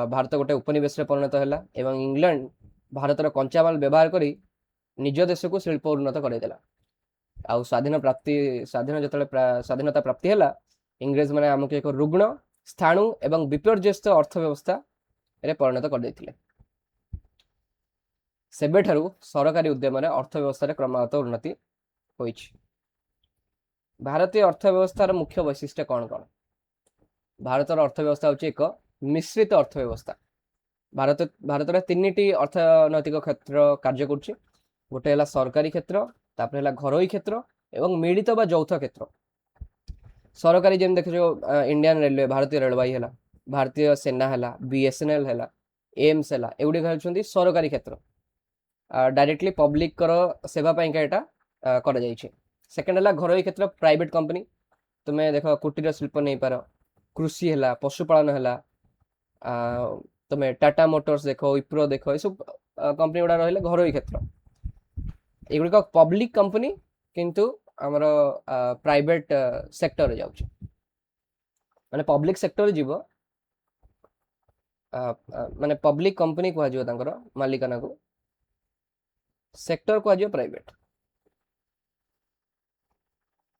भारत गोटे उपनिवेश परिणत है एवं इंग्लैंड भारतर कंचा माल व्यवहार करी निज देश को शिल्प उन्नत करदेला आउ स्वाधीनता प्राप्ति है इंग्रेज मैंने आमको एक रुग्ण स्थाणु एवं विपर्यस्त अर्थव्यवस्था परिणत करदे सेबेठारु सरकारी उद्यम अर्थव्यवस्था क्रमागत उन्नति होइछि ଭାରତୀୟ ଅର୍ଥବ୍ୟବସ୍ଥାର ମୁଖ୍ୟ ବୈଶିଷ୍ଟ୍ୟ କ'ଣ କ'ଣ? ଭାରତର ଅର୍ଥବ୍ୟବସ୍ଥା ହେଉଛି ଏକ ମିଶ୍ରିତ ଅର୍ଥବ୍ୟବସ୍ଥା। ଭାରତରେ ତିନିଟି ଅର୍ଥନୈତିକ କ୍ଷେତ୍ର କାର୍ଯ୍ୟ କରୁଛି। ଗୋଟେ ହେଲା ସରକାରୀ କ୍ଷେତ୍ର, ତାପରେ ହେଲା ଘରୋଇ କ୍ଷେତ୍ର ଏବଂ ମିଳିତ ବା ଯୌଥ କ୍ଷେତ୍ର। ସରକାରୀ ଯେମିତି ଦେଖିଛ ଇଣ୍ଡିଆନ୍ ରେଲୱେ, ଭାରତୀୟ ରେଳବାଇ ହେଲା, ଭାରତୀୟ ସେନା ହେଲା, BSNL ହେଲା, ଏମ୍ସ ହେଲା, ଏଗୁଡ଼ିକ ହେଉଛନ୍ତି ସରକାରୀ କ୍ଷେତ୍ର। डायरेक्टली पब्लिक कर सेवा पाइका यहाँ कराଯାଇଛି। सेकेंड है घरोई क्षेत्र, प्राइवेट कंपनी। तुम्हें देख कुटीर शिल्प नहीं पार, कृषि है, पशुपालन है, तुम्हें टाटा मोटर्स देख, विप्रो देख, ये सब कंपनी गुड़ा रही घरोई क्षेत्र। एगुड़िक पब्लिक कंपनी किंतु आमर प्राइवेट सेक्टर जाऊँ, माने पब्लिक सेक्टर जीव माने पब्लिक कंपनी कह मालिकाना को, सेक्टर कह प्राइवेट।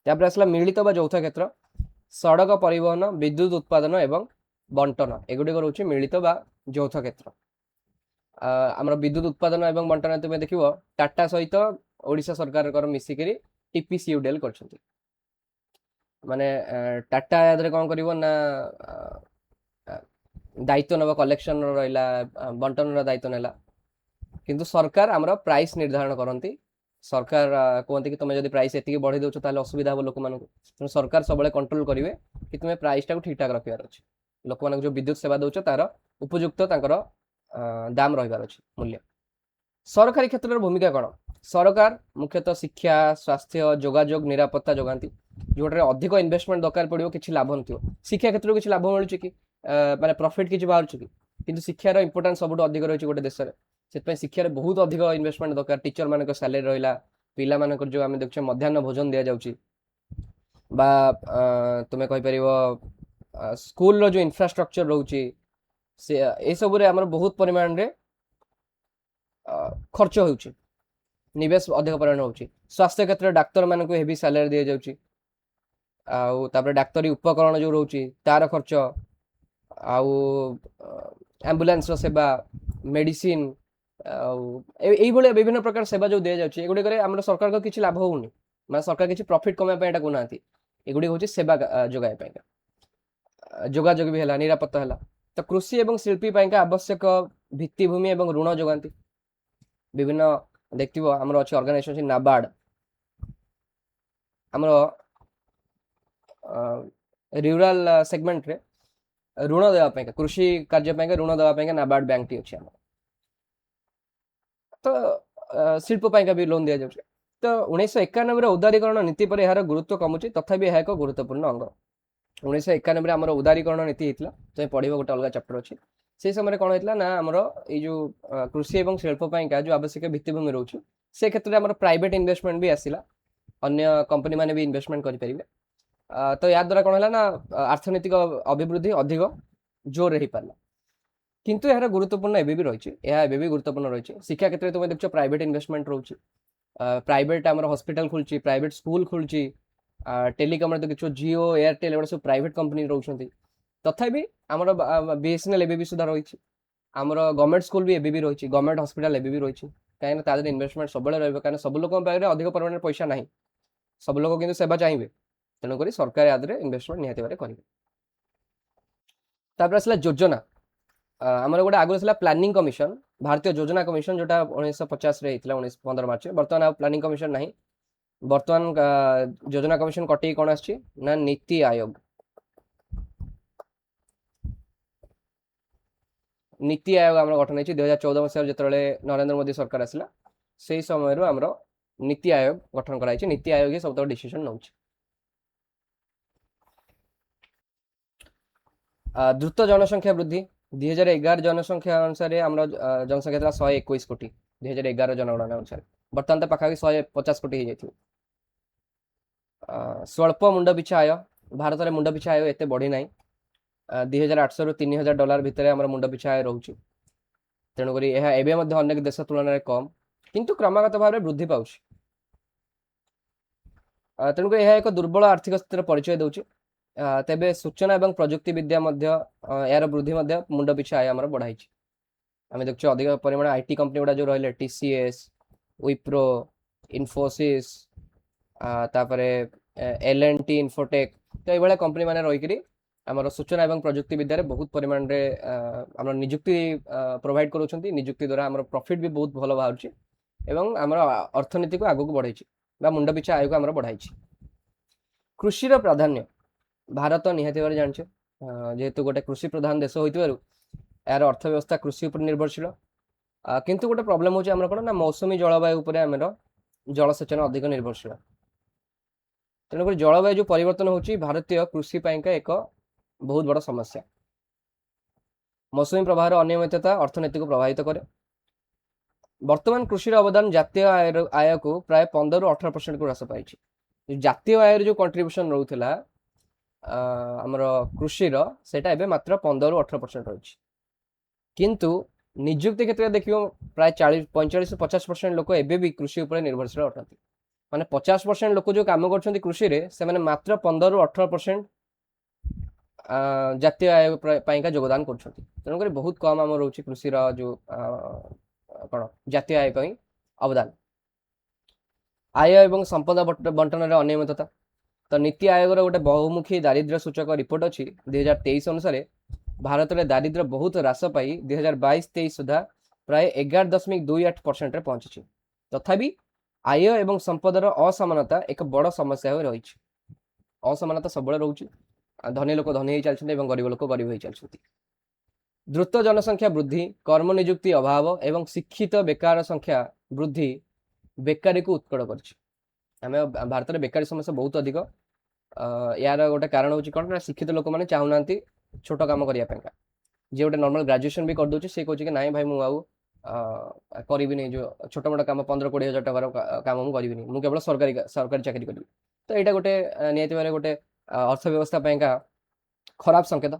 तापर आसला मिलित बा यौथ क्षेत्र, सड़क परिवहन, विद्युत उत्पादन एवं बंटन, एगुड़िक रोचे मिलित बा यौथ क्षेत्र। आमर विद्युत उत्पादन एवं बंटन तुम्हें देख टाटा सहित ओडिशा सरकार मिसिकी TPCUDL कर माने टाटा याद कौन कर दायित्व नवा, कलेक्शन रहा, बंटन दायित्व नेला, किंतु सरकार आमर प्राइस निर्धारण करती। सरकार कहते कि तुम्हें जब प्राइस एति बढ़ी दौच ताले असुविधा हम लोक मान, तेणु सरकार सब कंट्रोल करेंगे कि तुम्हें प्राइस टाक ठीक ठाक रखार अच्छे। लोक मान जो विद्युत सेवा दौच तार उपयुक्त दाम रही मूल्य। सरकारी क्षेत्र भूमिका कौन? सरकार मुख्यतः शिक्षा, स्वास्थ्य, जोगाजोग, निरापत्ता जोगाती, जोटे अधिक इन्वेस्टमेंट दरकार पड़ो, किसी लाभ न। शिक्षा क्षेत्र किसी लाभ मिलूँ कि माने प्रॉफिट किसी बाहर कि, किंतु शिक्षार इंपोर्टेंस सब अधिक रही गोटे देश में। से शिक्षार बहुत अधिक इन्वेस्टमेंट दरकार। टीचर मान सैलरी रहा, पिला मान जो आम देखुचे मध्याह्न भोजन दि जाऊँगी, तुम्हें कहीपर स्कूल जो इंफ्रास्ट्रक्चर रोचे से सब बहुत परिमाण रे खर्च हो, निवेश अधिक परिमाण हो। स्वास्थ्य क्षेत्र में डाक्तर मान को हेवी सैलरी दि जाऊँगी, डाक्तरी उपकरण जो रोचे तार खर्च, एम्बुलेंस सेवा, मेडिसिन, ये विभिन्न प्रकार सेवा जो दि जाऊँगी, एगुड़िक आम सरकार को किसी लाभ होनी, मैं सरकार किसी प्रॉफिट कमाई यहाँ कहना। एगुड़ी हूँ सेवा जोगाई, जोगाजोग भी है, निरापत्ता है। तो कृषि और शिल्पी आवश्यक भित्तिभूमि और ऋण जोगाती। विभिन्न देखो आमर अच्छे ऑर्गेनाइजेशन नाबार्ड, आमर रूरल सेगमेंट रे ऋण देवाई, कृषि कार्य ऋण देवाई नाबार्ड बैंक टी अच्छे। तो शिल्प भी लोन दि जाए। तो 1991 उदारीकरण नीति पर यार गुरुत्व कमुची, तथापि यह एक गुरुत्वपूर्ण अंग। 1991 आमर उदारीकरण नीति होता, तुम्हें पढ़ गोटे अलग चैप्टर अच्छी। से समय कौन होता ना आमर यो कृषि और शिल्प जो आवश्यक भित्तिभूमि रोचे से क्षेत्र में प्राइवेट इन्वेस्टमेंट भी आसला, अन्य कंपनी मैंने भी इन्वेस्टमेंट करेंगे। तो या द्वारा कौन है ना अर्थनैतिक अभिवृद्धि अधिक जोर हो पारा। किंतु यार गुरुत्वपूर्ण एवं भी रही है, गुरुत्वपूर्ण रही। शिक्षा क्षेत्र में तुम देखो प्राइवेट इन्वेस्टमेंट रोचे, प्राइवेट आमर हॉस्पिटल खुलची, प्राइवेट स्कूल खुलची, टेलीकम देखो जियो, एयरटेल एवं सब प्राइवेट कंपनी रोचे। तथापि आमर BSNL एवं भी सुधा रही, आमर गवर्नमेंट स्कूल भी एवं रही, गवर्नमेंट हॉस्पिटल एवं भी रही। कहीं ताद इन्वेस्टमेंट सब रही, सब लोक अधिक परिमाण पैसा ना, सब लोग किंतु सेवा चाहिए, तेणुक सरकार याद इन्वेस्टमेंट निहाती भाव करेंगे। तापर आसला योजना, आमर गोटे आगुरी प्लानिंग कमिशन, भारतीय योजना कमिशन, जोटा 1950 होता 15 मार्च। बर्तमान प्लानिंग कमिशन ना, बर्तमान योजना कमिशन कटे कौन ना नीति आयोग। नीति आयोग आम गठन हो 2014 मसीह जो नरेंद्र मोदी सरकार आसला से समय आमर नीति आयोग गठन कराई। नीति आयोग ही सब डिसीजन नौ। द्रुत जनसंख्या वृद्धि 2011 जनसंख्या अनुसार आम जनसंख्या था 121 कोटी 2011 जनगणना अनुसार। बर्तमान तो पाखापाखि 150 कोटी हो जाए। स्वल्प मुंड पिछा आय, भारत में मुंड पिछा आय एत बढ़ी ना, 2800 ରୁ 3000 डॉलर भितर आम मुंड पिछा आय रोच। तेणुक अनेक देश तुलन में कम किंतु क्रमागत भाव में वृद्धि पाँच। तेणुक यह एक दुर्बल आर्थिक स्थिति परिचय दूसरी। तेबे सूचना और प्रजुक्ति विद्या यार वृद्धि मुंड पिछा आय आम बढ़ाई। आम देखु अधिक परिमाण IT कंपनी गुड़ा जो रही TCS, विप्रो, इन्फोसिस, तापरे L&T Infotech तो ये कंपनी मैंने रही आमर सूचना और प्रजुक्ति विद्यार बहुत परिमाण में आम निजुक्ति प्रोवाइड कर निजुक्ति द्वारा आम प्रॉफिट भी बहुत भल बाहर एवं आम अर्थनीति को आगक बढ़ाई मुंड पिछा आय को आम बढ़ाई कृषि प्राधान्य भारत निहाती भाव जानचे जेहेतु गोटे कृषि प्रधान देश हो यार अर्थव्यवस्था कृषि उपर निर्भरशील किंतु गोटे प्रोब्लेम होची हमर कोन ना मौसमी जलवायु उपरे हमर जलसेचन अधिक निर्भरशील तेणुकर जलवायु जो परिवर्तन होची भारतीय कृषि पाइका एक बहुत बड़ समस्या मौसमी प्रभाव अनियमितता अर्थनीति को प्रभावित करे वर्तमान कृषि अवदान जातीय आय को प्राय 15 ରୁ 18% को ह्रास पाई जातीय आय जो कंट्रीब्यूशन रोला आमर कृषि सेटा एबे मात्र 15 ରୁ 18% रही किंतु निजुक्ति क्षेत्र में देखियो प्राय 45-50% लोक एबे भी कृषि उपर निर्भरशील अटंती माने 50% लोक जो काम कर कृषि रे से माने मात्र 15 ରୁ 18% जातीय आय पाइका योगदान कर तेणुक बहुत कम आम रोचे कृषि जो कौन जातीय आय पाई अवदान आय एवं संपद बंटन अनियमितता तो नीति आयोग गोटे बहुमुखी दारिद्र्य सूचक रिपोर्ट अच्छी 2023 अनुसार भारत में दारिद्र्य बहुत ह्रास पाई 2022-23 सुधा प्राय 11.28% पहुंची तथापि आय एवं संपदर असमानता एक बड़ समस्या हो रही असमानता सब रोचे धनी लोक धनी हो चलते गरीब लोक गरीब हो चलते द्रुत जनसंख्या वृद्धि कर्म निजुक्ति अभाव एवं शिक्षित बेकार संख्या वृद्धि बेकारी को उत्कट कर भारत में बेकारी समस्या बहुत अधिक यार गोटे कारण हूँ कौन शिक्षित लोक मैंने चाहूना छोट कम करने जी गोटे नॉर्मल ग्रेजुएशन भी करदे सी कहे कि ना भाई मुझे करी जो छोट मोट कम 15-20 हजार टकर कम मुझे करी मुझे केवल सरकारी चाकरी करी तो यहाँ गोटे निहती गोटे अर्थव्यवस्था खराब संकेत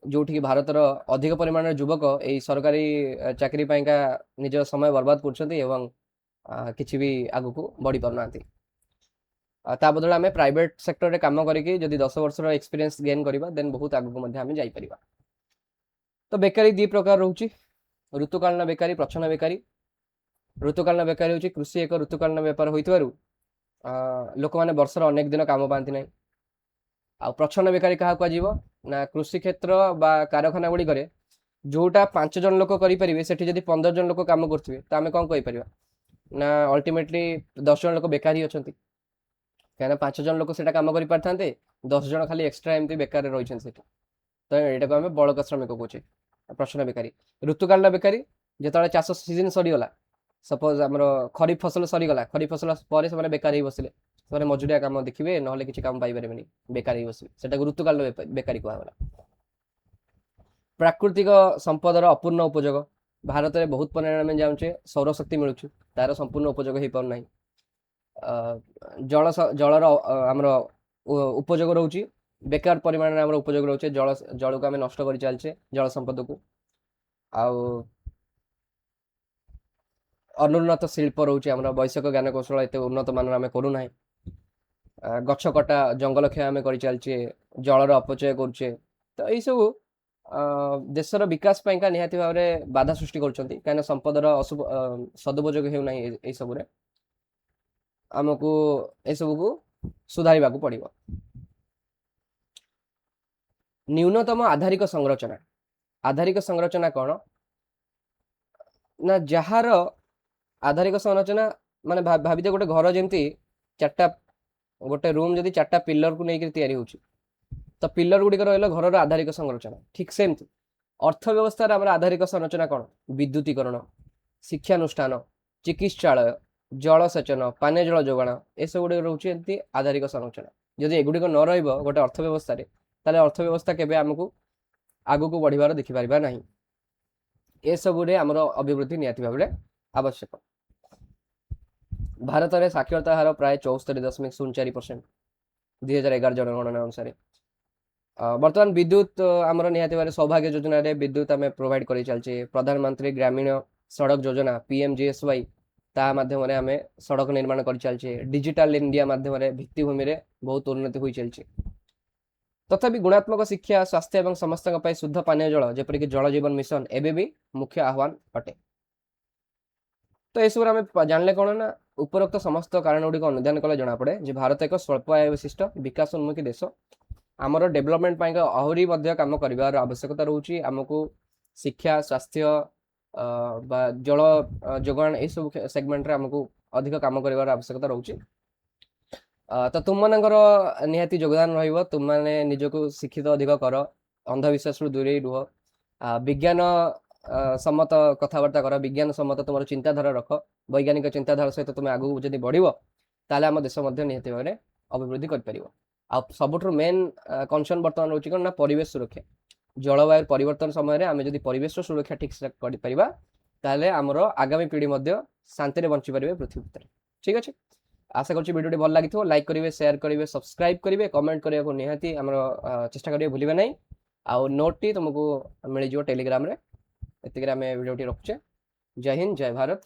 जो भारतर अधिक परिमाण युवक यही सरकारी चाकरी निज समय बर्बाद कर किसी भी आग को बढ़ी पारना ता बदल आम प्राइवेट सेक्टर रे काम करके जदि 10 वर्ष एक्सपीरियंस गेन करवा देन बहुत आगक जापर तो बेकारी दी प्रकार रोचे ऋतुकालीन बेकारी प्रच्छन्न बेकारी ऋतुकालीन बेकारी हूँ कृषि एक ऋतुकालीन बेपार हो लोक मैंने वर्षर अनेक दिन काम पाती ना आ प्रच्छन्न बेकारी क्या कह ना कृषि क्षेत्र बा कारखाना गुड़िक जोटा 5 जन लोक करेंगे से 15 जन लोक कम करेंगे तो आम कौन कहीपर ना अल्टीमेटली 10 जन लोक बेकार ही अच्छा कहीं 5 जन लोक से कम कर 10 जन खाली एक्सट्रा एमती बेकार रही तो यहाँ को आम बड़का श्रमिक कहे प्रच्छन्न बेकारी ऋतुकालीन बेकारी जो चाष सीजन सरीगला सपोज आम खरीफ फसल सरीगला खरीफ फसल पर से बेकार ही बसिले से मजुरिया काम देखिए ना किसी काम पाइपर बेकार ही बसवे से ऋतुकालीन बेकारी कहला प्राकृतिक संपदर अपूर्ण उपयोग भारत में बहुत परिमाण में जाऊे सौरशक्ति मिलूँ तार संपूर्ण उपयोग हो पारना जलर आमर उपयोग रोचे बेकार परिमाण में उपयोग रोचे जल को आम नष्ट कर चलचे जल संपद को अनुन्नत शिल्प रोचे आम वैषयिक ज्ञान कौशल एत उन्नत मान आम करूना गछ कटा जंगल क्षय आम कर चलचे जलर अपचय करुचे तो यही सब देशर विकास पाइका निहाती भाव में बाधा सृष्टि कर संपदर सदुपयोग होना यही सब आमको ए सब को सुधार पड़ो न्यूनतम आधारिक संरचना कौन ना जार आधारिक संरचना माने भाभी गोटे घर जमी 4टा गोटे रूम जदि 4टा पिलर को लेकर तैयारी होची तो पिलर गुड़िक रहा घर आधारिक संरचना ठीक सेमती अर्थव्यवस्था आधारिक संरचना कौन विद्युतीकरण शिक्षानुष्ठान चिकित्सालय जलसेचन पानीय जल जोगाण ए सब गुड़ रोचे आधारिक संरचना जदि एगुड़िक न रोटे अर्थव्यवस्था ताले अर्थव्यवस्था केबे आमको आगु को बढ़िबार देखि पारिबा नाही ए सब आमर अभिवृद्धि निहाती भाव में आवश्यक भारत में साक्षरता हार प्राय 74.04% 2011 जनगणना अनुसार बर्तमान विद्युत आमर निहाती भाव सौभाग्य योजना रे विद्युत आम प्रोवाइड कर चलचे प्रधानमंत्री ग्रामीण सड़क योजना PMGSY ता माध्यम आम सड़क निर्माण कर चलचे डिजिटल इंडिया माध्यम भित्तिभूमि में बहुत उन्नति हो चलची तथापि गुणात्मक शिक्षा स्वास्थ्य और समस्त शुद्ध पानीय जल जेपरिक जल जीवन मिशन एबे भी मुख्य आह्वान अटे तो यह सब जानले कौन ना ଉପରୋକ୍ତ ସମସ୍ତ କାରଣଗୁଡ଼ିକ ଅନୁଧ୍ୟାନ କଲେ ଜଣାପଡ଼େ ଯେ ଭାରତ ଏକ ସ୍ୱଳ୍ପ ଆୟ ବିଶିଷ୍ଟ ବିକାଶ ଉନ୍ମୁଖୀ ଦେଶ। ଆମର ଡେଭଲପମେଣ୍ଟ ପାଇଁ ଆହୁରି ମଧ୍ୟ କାମ କରିବାର ଆବଶ୍ୟକତା ରହୁଛି। ଆମକୁ ଶିକ୍ଷା, ସ୍ୱାସ୍ଥ୍ୟ ବା ଜଳ ଯୋଗାଣ ଏସବୁ ସେଗମେଣ୍ଟରେ ଆମକୁ ଅଧିକ କାମ କରିବାର ଆବଶ୍ୟକତା ରହୁଛି। ତ ତୁମମାନଙ୍କର ନିହାତି ଯୋଗଦାନ ରହିବ। ତୁମମାନେ ନିଜକୁ ଶିକ୍ଷିତ ଅଧିକ କର, ଅନ୍ଧବିଶ୍ୱାସରୁ ଦୂରେଇ ରୁହ, ବିଜ୍ଞାନ ସମ୍ମତ କଥାବାର୍ତ୍ତା କର, ବିଜ୍ଞାନ ସମ୍ମତ ତୁମର ଚିନ୍ତାଧାରା ରଖ। ବୈଜ୍ଞାନିକ ଚିନ୍ତାଧାରା ସହିତ ତୁମେ ଆଗକୁ ଯଦି ବଢ଼ିବ ତାହେଲେ ଆମ ଦେଶ ମଧ୍ୟ ନିହାତି ଭାବରେ ଅଭିବୃଦ୍ଧି କରିପାରିବ। ଆଉ ସବୁଠାରୁ ମେନ୍ କନସର୍ନ ବର୍ତ୍ତମାନ ରହୁଛି କ'ଣ ନା ପରିବେଶ ସୁରକ୍ଷା। ଜଳବାୟୁ ପରିବର୍ତ୍ତନ ସମୟରେ ଆମେ ଯଦି ପରିବେଶ ସୁରକ୍ଷା ଠିକ୍ସେ କରିପାରିବା ତାହେଲେ ଆମର ଆଗାମୀ ପିଢ଼ି ମଧ୍ୟ ଶାନ୍ତିରେ ବଞ୍ଚିପାରିବେ ପୃଥିବୀ ଭିତରେ। ଠିକ୍ ଅଛି, ଆଶା କରୁଛି ଭିଡ଼ିଓଟି ଭଲ ଲାଗିଥିବ। ଲାଇକ୍ କରିବେ, ସେୟାର କରିବେ, ସବସ୍କ୍ରାଇବ୍ କରିବେ, କମେଣ୍ଟ କରିବାକୁ ନିହାତି ଆମର ଚେଷ୍ଟା କରିବେ ଭୁଲିବେ ନାହିଁ। ଆଉ ନୋଟ୍ଟି ତୁମକୁ ମିଳିଯିବ ଟେଲିଗ୍ରାମରେ। ଏତିକିରେ ଆମେ ଭିଡ଼ିଓଟି ରଖୁଛେ। ଜୟ ହିନ୍ଦ, ଜୟ ଭାରତ।